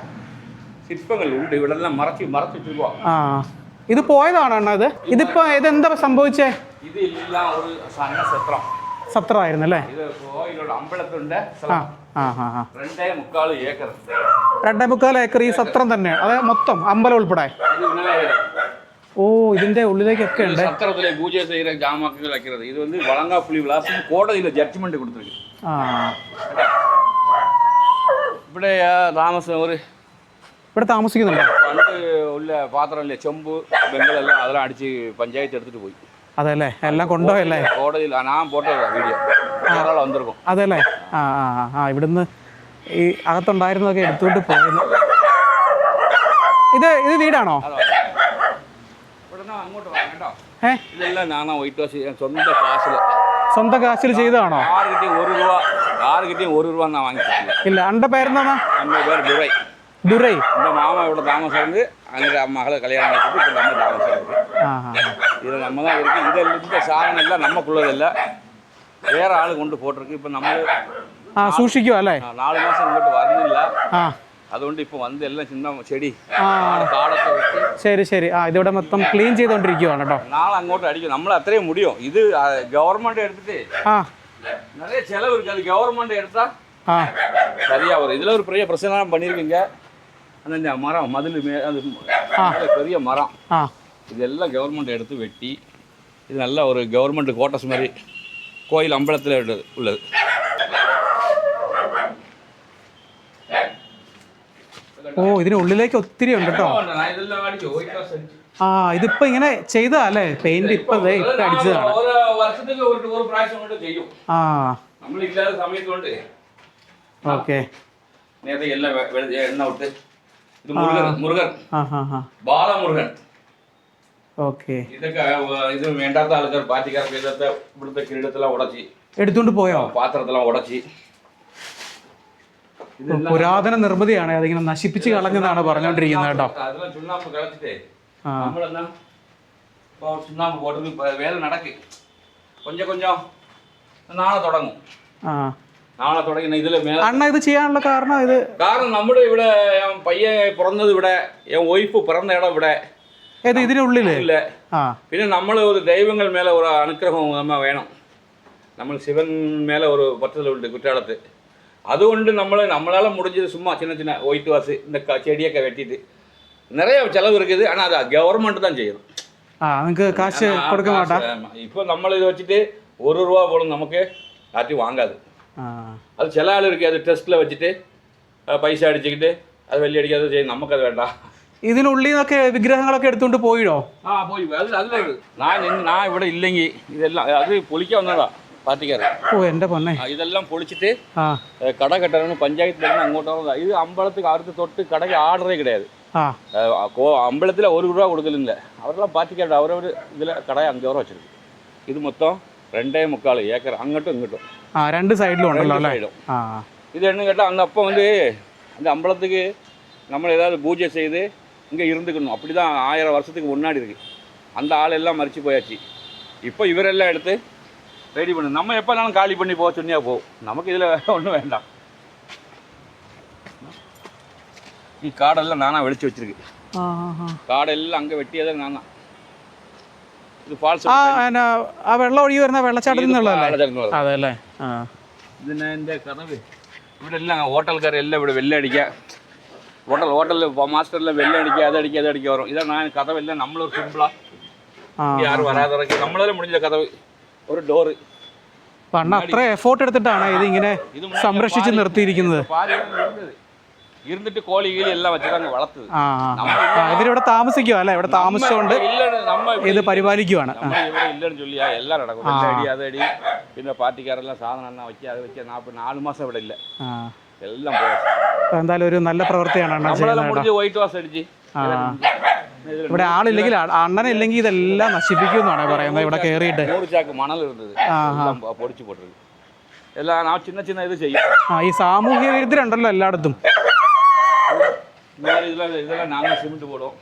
ശില്പങ്ങൾ ഉണ്ട്, ഇവിടെ എല്ലാം മറച്ചിട്ട് പോവാം. ആ, ഇത് പോയതാണോ അണ്ണാ? ഇതിപ്പോ ഇതെന്താ സംഭവിച്ചേ? ഇതെല്ലാം ഒരു സത്രമായിരുന്നു അല്ലേ? ഇത് കോയിലുള്ള അമ്പലത്തിന്റെ 2.25 ഏക്കർ ഈ സത്രം തന്നെയാണ്, അതായത് മൊത്തം അമ്പലം ഉൾപ്പെടെ. ഓ, ഇതിന്റെ ഉള്ളിലേക്കൊക്കെ ഉണ്ട്. സത്രത്തിലെ പൂജ ചെയ്യുന്ന ജാമാക്കൾ വയ്ക്കുന്നത്. ഇത് வந்து വളങ്കാപ്പുള്ളി വിലാസം കോടതിയിൽ ജഡ്ജ്മെന്റ് കൊടുത്തിருக்கு. ഇവിടെ താമസം ഇവിടെ താമസിക്കുന്നുണ്ടോ? പണ്ട് ഉള്ള പാത്രമില്ലേ, ചെമ്പ് ബംഗളെല്ലാം അതെല്ലാം അടിച്ച് പഞ്ചായത്ത് എടുത്തിട്ട് പോയി. അതെല്ലേ, എല്ലാം കൊണ്ടുപോയല്ലേ കോടതിയിൽ? ഞാൻ പോട്ടോ വീഡിയോ വന്നിരിക്കും. അതെല്ലേ. ആ ആ ആ, ഇവിടുന്ന് ഈ അകത്തുണ്ടായിരുന്നതൊക്കെ എടുത്തുകൊണ്ട് പോയിരുന്നു. ഇത് വീടാണോ? ഇതെല്ലാം ഞാനാ വൈറ്റ് വാഷ് സ്വന്തം കാശിൽ ചെയ്തതാണോ? ആറ് കിട്ടിയ 1 രൂപ എന്നാ വാങ്ങിച്ചിട്ടില്ല. ഇല്ല. അന്റെ പേരെന്താ? എൻ്റെ പേര് ദുരൈ. ദുരൈ. എൻ്റെ മാമ ഇവിടെ താമസം, അങ്ങനെ മകളെ കല്യാണം കഴിച്ചിട്ട് ഇപ്പം നമ്മൾ താമസം. ഇത് നമ്മதான் இருக்கு. ഇതിന്റെ സാധനം എല്ലാം നമുക്കുള്ളതല്ല, വേറെ ആൾ കൊണ്ട് പോട്ടിருக்கு. ഇപ്പം നമ്മൾ സൂക്ഷിക്കുക അല്ലേ? 4 മാസം ഇങ്ങോട്ട് വരുന്നില്ല, അതുകൊണ്ട് ഇപ്പൊ വന്ന് എല്ലാം ചിന്ന ചെടി കാടൊക്കെ വെച്ച്. ശരി ശരി. ആ, ഇതിവിടെ മൊത്തം ക്ലീൻ ചെയ്തോണ്ടിരിക്കുവാണ് കേട്ടോ. നാളെ അങ്ങോട്ട് അടിക്കും. നമ്മൾ അത്രയും മുടിയോ? ഇത് ഗവൺമെന്റ് എടുത്തിട്ട് நிறைய செலவு இருக்கு. அது கவர்மெண்ட் எடுத்தா சரியா வரும். இதுல ஒரு பெரிய பிரச்சனை பண்ணிருக்கீங்க. அந்த மரம் மதில் அது பெரிய மரம், இதெல்லாம் கவர்மெண்ட் எடுத்து வெட்டி இது நல்ல ஒரு கவர்மெண்ட் கோட்டஸ் மாதிரி கோயில் அம்பலத்தில் உள்ளது. ഓ, ഇതിനുള്ളിലേക്ക് ഒത്തിരി ഉണ്ട് കേട്ടോ. ആ, ഇതിപ്പോ ഇങ്ങനെ ചെയ്തല്ലേ പെയിന്റ്? ഇപ്പൊ അടിച്ചതാണ്. ആ, ഓക്കെ. മുരുകൻ, ബാലമുരുകൻ. ഓക്കെ. ഇതൊക്കെ ഇത് വേണ്ടാത്ത ആൾക്കാർ പാർട്ടിക്കാർക്ക് ഇതൊക്കെ ഇവിടുത്തെ കിരീടത്തെല്ലാം ഉടച്ച് എടുത്തോണ്ട് പോയോ? പാത്രത്തെല്ലാം ഉടച്ച് പുരാതന നിർമ്മിതിയാണ്, അതിങ്ങനെ നശിപ്പിച്ച് കളഞ്ഞെന്നാണ് പറഞ്ഞുകൊണ്ടിരിക്കുന്നത് കേട്ടോ. அதெல்லாம் சுண்ணாம்பு கலச்சிட்டு நம்மளெல்லாம் இப்போ சுண்ணாம்பு போட்டு இப்போ வேலை நடக்கு கொஞ்சம் கொஞ்சம் നാളെ തുടങ്ങും. നാളെ തുടങ്ങി ഇതിൽ അണ്ണ ഇത് ചെയ്യാനുള്ള കാരണം ഇത് കാരണം നമ്മുടെ ഇവിടെ പയ്യൻ പിറന്നത് ഇവിടെ, വൈഫ് പിറന്ന ഇടം ഇവിടെ, ഏത് ഇതിനുള്ളില് ഇല്ല. പിന്നെ നമ്മൾ ഒരു ദൈവങ്ങൾ മേലെ ഒരു അനുഗ്രഹം നമ്മ വേണം. നമ്മൾ ശിവൻ മേലെ ഒരു പറ്റലുണ്ട് കുറ്റാലത്ത്. അതുകൊണ്ട് നമ്മളാൽ முடிஞ்சது சும்மா சின்ன சின்ன ஒயிட் வாஷ் இந்த செடிയൊക്കെ വെട്ടിയിട്ട് நிறைய செலவு இருக்குது. ஆனால் அது கவர்மெண்ட் தான் ചെയ്യണം. നിങ്ങൾക്ക് കാശ് കൊടുക്ക മാട്ടാ. ഇപ്പോൾ നമ്മൾ ഇത് വെച്ചിട്ട് 1 രൂപ പോലും നമുക്ക് ആറ്റി വാങ്ങാതെ. അത് ചില ആൾ ഇരിക്കും, അത് ടെസ്റ്റിൽ വെച്ചിട്ട് പൈസ അടിച്ചിട്ട് അത് വലിയ അടിക്കാതെ ചെയ്യും. നമുക്കത് വേണ്ട. ഇതിനുള്ളിൽ നിന്നൊക്കെ വിഗ്രഹങ്ങളൊക്കെ എടുത്തുകൊണ്ട് പോയിടോ? പോയി. ഞാൻ ഇവിടെ ഇല്ലെങ്കിൽ ഇതെല്ലാം അത് പൊളിക്കാൻ വന്നതാ പാർട്ടിക്കാരൻ. ഓ എൻ്റെ പൊന്നെ, ഇതെല്ലാം പൊളിച്ചിട്ട് കട കെട്ടാനാണ് പഞ്ചായത്തിൽ നിന്ന് അങ്ങോട്ട് വന്നതാ. ഇത് അമ്പലത്തിൽ അടുത്ത് തൊട്ട് കടയ്ക്ക് ആർഡറേ കിടயாது. അമ്പലത്തിൽ 1 രൂപ കൊടുക്കലില്ല. അവരെല്ലാം പാർട്ടിക്കാരുടെ അവരവർ ഇതിലെ കട 5 രൂപ വെച്ചിരിക്കും. ഇത് മൊത്തം 2.25 ഏക്കർ അങ്ങോട്ടും ഇങ്ങോട്ടും 2 സൈഡിലും ഉണ്ടല്ലോ അല്ലേ? இது என்ன கேட்டால் அந்த அப்போ வந்து அந்த அம்பலத்துக்கு நம்ம ஏதாவது பூஜை செய்து இங்கே இருந்துக்கணும். அப்படி தான் 1000 வருஷத்துக்கு முன்னாடி இருக்குது. அந்த ஆள் எல்லாம் மறித்து போயாச்சு. இப்போ இவரெல்லாம் எடுத்து ரெடி பண்ணு. நம்ம எப்போனாலும் காலி பண்ணி போக சொன்னியா போகும். நமக்கு இதில் ஒன்றும் வேண்டாம். காடெல்லாம் நானாக வெளிச்சு வச்சிருக்கு. കാടെല്ലാം അങ്ങ് വെട്ടിയത് നാന്നാ. ഇത് ഫാൾസ് ആ വെള്ളം ഒഴുകി വരുന്ന വെള്ളച്ചാട്ടത്തിൽ നിന്നുള്ളതല്ലേ? അതല്ലേ. ഇതിനെ എൻ്റെ കഥവ് ഇവിടെ എല്ലാം ഹോട്ടൽക്കാരെല്ലാം ഇവിടെ വെല്ലടിക്കുക. ഹോട്ടലിൽ മാസ്റ്ററിലെ വെല്ലടിക്കുക, അതടിക്കുക വരും. ഇതാണ് ഞാൻ കഥവെല്ലാം നമ്മളൊരു സിമ്പിളാണ്. ആരും വരാതെ ഇറക്കി നമ്മളെല്ലാം മുടിഞ്ഞ കഥവ് ഒരു ഡോറ്. അണ്ണ അത്ര എഫോർട്ട് എടുത്തിട്ടാണ് ഇതിങ്ങനെ സംരക്ഷിച്ച് നിർത്തിയിരിക്കുന്നത്. ഇരുന്നിട്ട് കോഴി കീഴി എല്ലാം വെച്ചിട്ട് വളർത്തത്. ഇവരിവിടെ താമസിക്കുക അല്ലേ? ഇവിടെ താമസിച്ചുകൊണ്ട് ഇത് പരിപാലിക്കുവാണ്. ഇവിടെ ഇല്ലെന്ന് ചൊല്ലിയാ എല്ലാം നടക്കും. വെല്ലടി അതടി പിന്നെ പാർട്ടിക്കാരെല്ലാം സാധനം എന്നാ വയ്ക്കുക, അത് വെച്ചാൽ 4 മാസം ഇവിടെ ഇല്ല, എല്ലാം പോയി. എന്തായാലും ഒരു നല്ല പ്രവൃത്തിയാണ് അണ്ണൻ ചെയ്യുന്നത്. വൈറ്റ് വാഷ് അടിച്ച് ഇവിടെ ആളില്ലെങ്കിൽ അണ്ണനില്ലെങ്കിൽ ഇതെല്ലാം നശിപ്പിക്കുമെന്നാണ് പറയുന്നത്. ഇവിടെ കയറിയിട്ട് 100 ചാക്ക് മണൽ ഇരുന്നത് പൊടിച്ചു പോട്ടത് എല്ലാം ആ ചിന്ന ചിന്ന ഇത് ചെയ്യും. ഈ സാമൂഹ്യ വിരുദ്ധരുണ്ടല്ലോ എല്ലായിടത്തും. ഇതെല്ലാം നാങ്ങൾ സിമെന്റ് പോടും.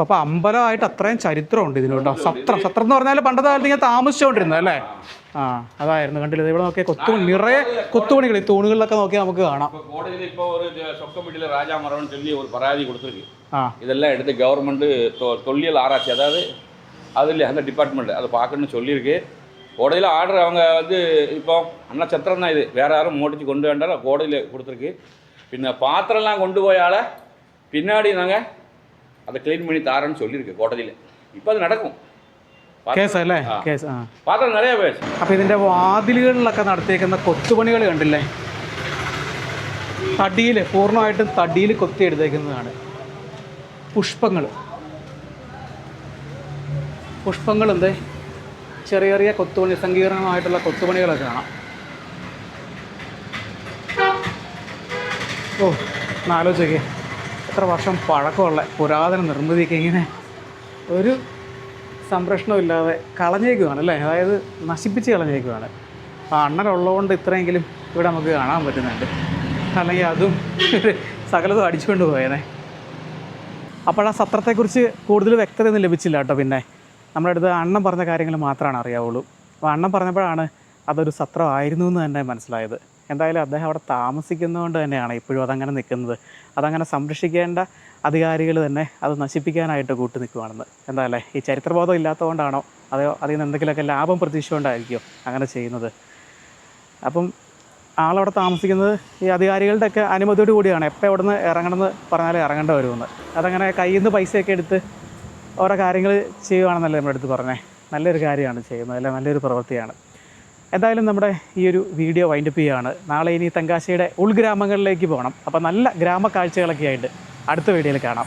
അപ്പോൾ അമ്പലമായിട്ട് അത്രയും ചരിത്രമുണ്ട് ഇതിനുണ്ടോ? സത്രം എന്ന് പറഞ്ഞാൽ പണ്ടത്തെ കാലത്ത് ഇങ്ങനെ താമസിച്ചുകൊണ്ടിരുന്നത് അല്ലേ? അതായിരുന്നു. കണ്ടില്ല ഇവിടെ നോക്കിയാൽ നിറയെ കൊത്തുപണികൾ ഈ തൂണുകളിലൊക്കെ നോക്കിയാൽ നമുക്ക് കാണാം. കോടതിയിൽ ഇപ്പോൾ ഒരു சொக்க வீட்டில் ராஜா மரம்னு சொல்லி ஒரு பராதி கொடுத்துருக்கு. இதெல்லாம் எடுத்து கவர்மெண்ட் தொல்லியல் ஆராய்ச்சி, அதாவது அதில் அந்த டிபார்ட்மெண்ட் அதை பார்க்கணும்னு சொல்லியிருக்கு. கோடையில் ஆர்டர் அவங்க வந்து இப்போ அண்ணா சத்திரம் தான், இது வேறு யாரும் மோட்டிச்சு கொண்டு வேண்டாம் கோடையில் கொடுத்துருக்கு. பின்ன பாத்திரம்லாம் கொண்டு போயால பின்னாடி நாங்கள் அதை க்ளீன் பண்ணி தாரேன்னு சொல்லியிருக்கு கோடையில். இப்போ அது நடக்கும். കേസല്ലേ? കേസ്. പാത്രം നിറയെ പോയി. അപ്പോൾ ഇതിൻ്റെ വാതിലുകളിലൊക്കെ നടത്തിയേക്കുന്ന കൊത്തുപണികൾ കണ്ടില്ലേ? തടിയിൽ പൂർണ്ണമായിട്ടും തടിയിൽ കൊത്തി എടുത്തേക്കുന്നതാണ്. പുഷ്പങ്ങൾ എന്തേ ചെറിയ ചെറിയ കൊത്തുപണി, സങ്കീർണമായിട്ടുള്ള കൊത്തുപണികളൊക്കെ കാണാം. ഓ എന്നാലോചിക്കേ, എത്ര വർഷം പഴക്കമുള്ള പുരാതന നിർമ്മിതിയൊക്കെ ഇങ്ങനെ ഒരു സംരക്ഷണമില്ലാതെ കളഞ്ഞേക്കുവാണ് അല്ലേ? അതായത് നശിപ്പിച്ച് കളഞ്ഞേക്കുവാണ്. അപ്പോൾ അണ്ണനുള്ളതുകൊണ്ട് ഇത്രയെങ്കിലും ഇവിടെ നമുക്ക് കാണാൻ പറ്റുന്നുണ്ട്. അല്ലെങ്കിൽ അതും സകലതും അടിച്ചുകൊണ്ട് പോയേനെ. അപ്പോൾ ആ സത്രത്തെക്കുറിച്ച് കൂടുതൽ വ്യക്തതയൊന്നും ലഭിച്ചില്ല കേട്ടോ. പിന്നെ നമ്മുടെ അടുത്ത് അണ്ണൻ പറഞ്ഞ കാര്യങ്ങൾ മാത്രമാണ് അറിയാവുള്ളൂ. അപ്പോൾ അണ്ണൻ പറഞ്ഞപ്പോഴാണ് അതൊരു സത്രമായിരുന്നു എന്ന് തന്നെ മനസ്സിലായത്. എന്തായാലും അദ്ദേഹം അവിടെ താമസിക്കുന്നതുകൊണ്ട് തന്നെയാണ് ഇപ്പോഴും അതങ്ങനെ നിൽക്കുന്നത്. അതങ്ങനെ സംരക്ഷിക്കേണ്ട അധികാരികൾ തന്നെ അത് നശിപ്പിക്കാനായിട്ട് കൂട്ടി നിൽക്കുകയാണെന്ന്. എന്തായാലേ, ഈ ചരിത്രബോധം ഇല്ലാത്തതുകൊണ്ടാണോ അതോ അതിൽ നിന്ന് എന്തെങ്കിലുമൊക്കെ ലാഭം പ്രതീക്ഷിച്ചുകൊണ്ടായിരിക്കുമോ അങ്ങനെ ചെയ്യുന്നത്? അപ്പം ആളവിടെ താമസിക്കുന്നത് ഈ അധികാരികളുടെയൊക്കെ അനുമതിയോട് കൂടിയാണ്. എപ്പോൾ എവിടെ നിന്ന് ഇറങ്ങണമെന്ന് പറഞ്ഞാലേ ഇറങ്ങേണ്ട വരുമെന്ന്. അതങ്ങനെ കയ്യിൽ നിന്ന് പൈസയൊക്കെ എടുത്ത് ഓരോ കാര്യങ്ങൾ ചെയ്യുകയാണെന്നല്ലേ നമ്മുടെ അടുത്ത് പറഞ്ഞേ. നല്ലൊരു കാര്യമാണ് ചെയ്യുന്നത്, അല്ലേ? നല്ലൊരു പ്രവൃത്തിയാണ്. എന്തായാലും നമ്മുടെ ഈ ഒരു വീഡിയോ വൈൻഡപ്പ് ചെയ്യുകയാണ്. നാളെ ഇനി തെങ്കാശിയുടെ ഉൾഗ്രാമങ്ങളിലേക്ക് പോകണം. അപ്പോൾ നല്ല ഗ്രാമ കാഴ്ചകളൊക്കെ ആയിട്ട് അടുത്ത വീഡിയോയിൽ കാണാം.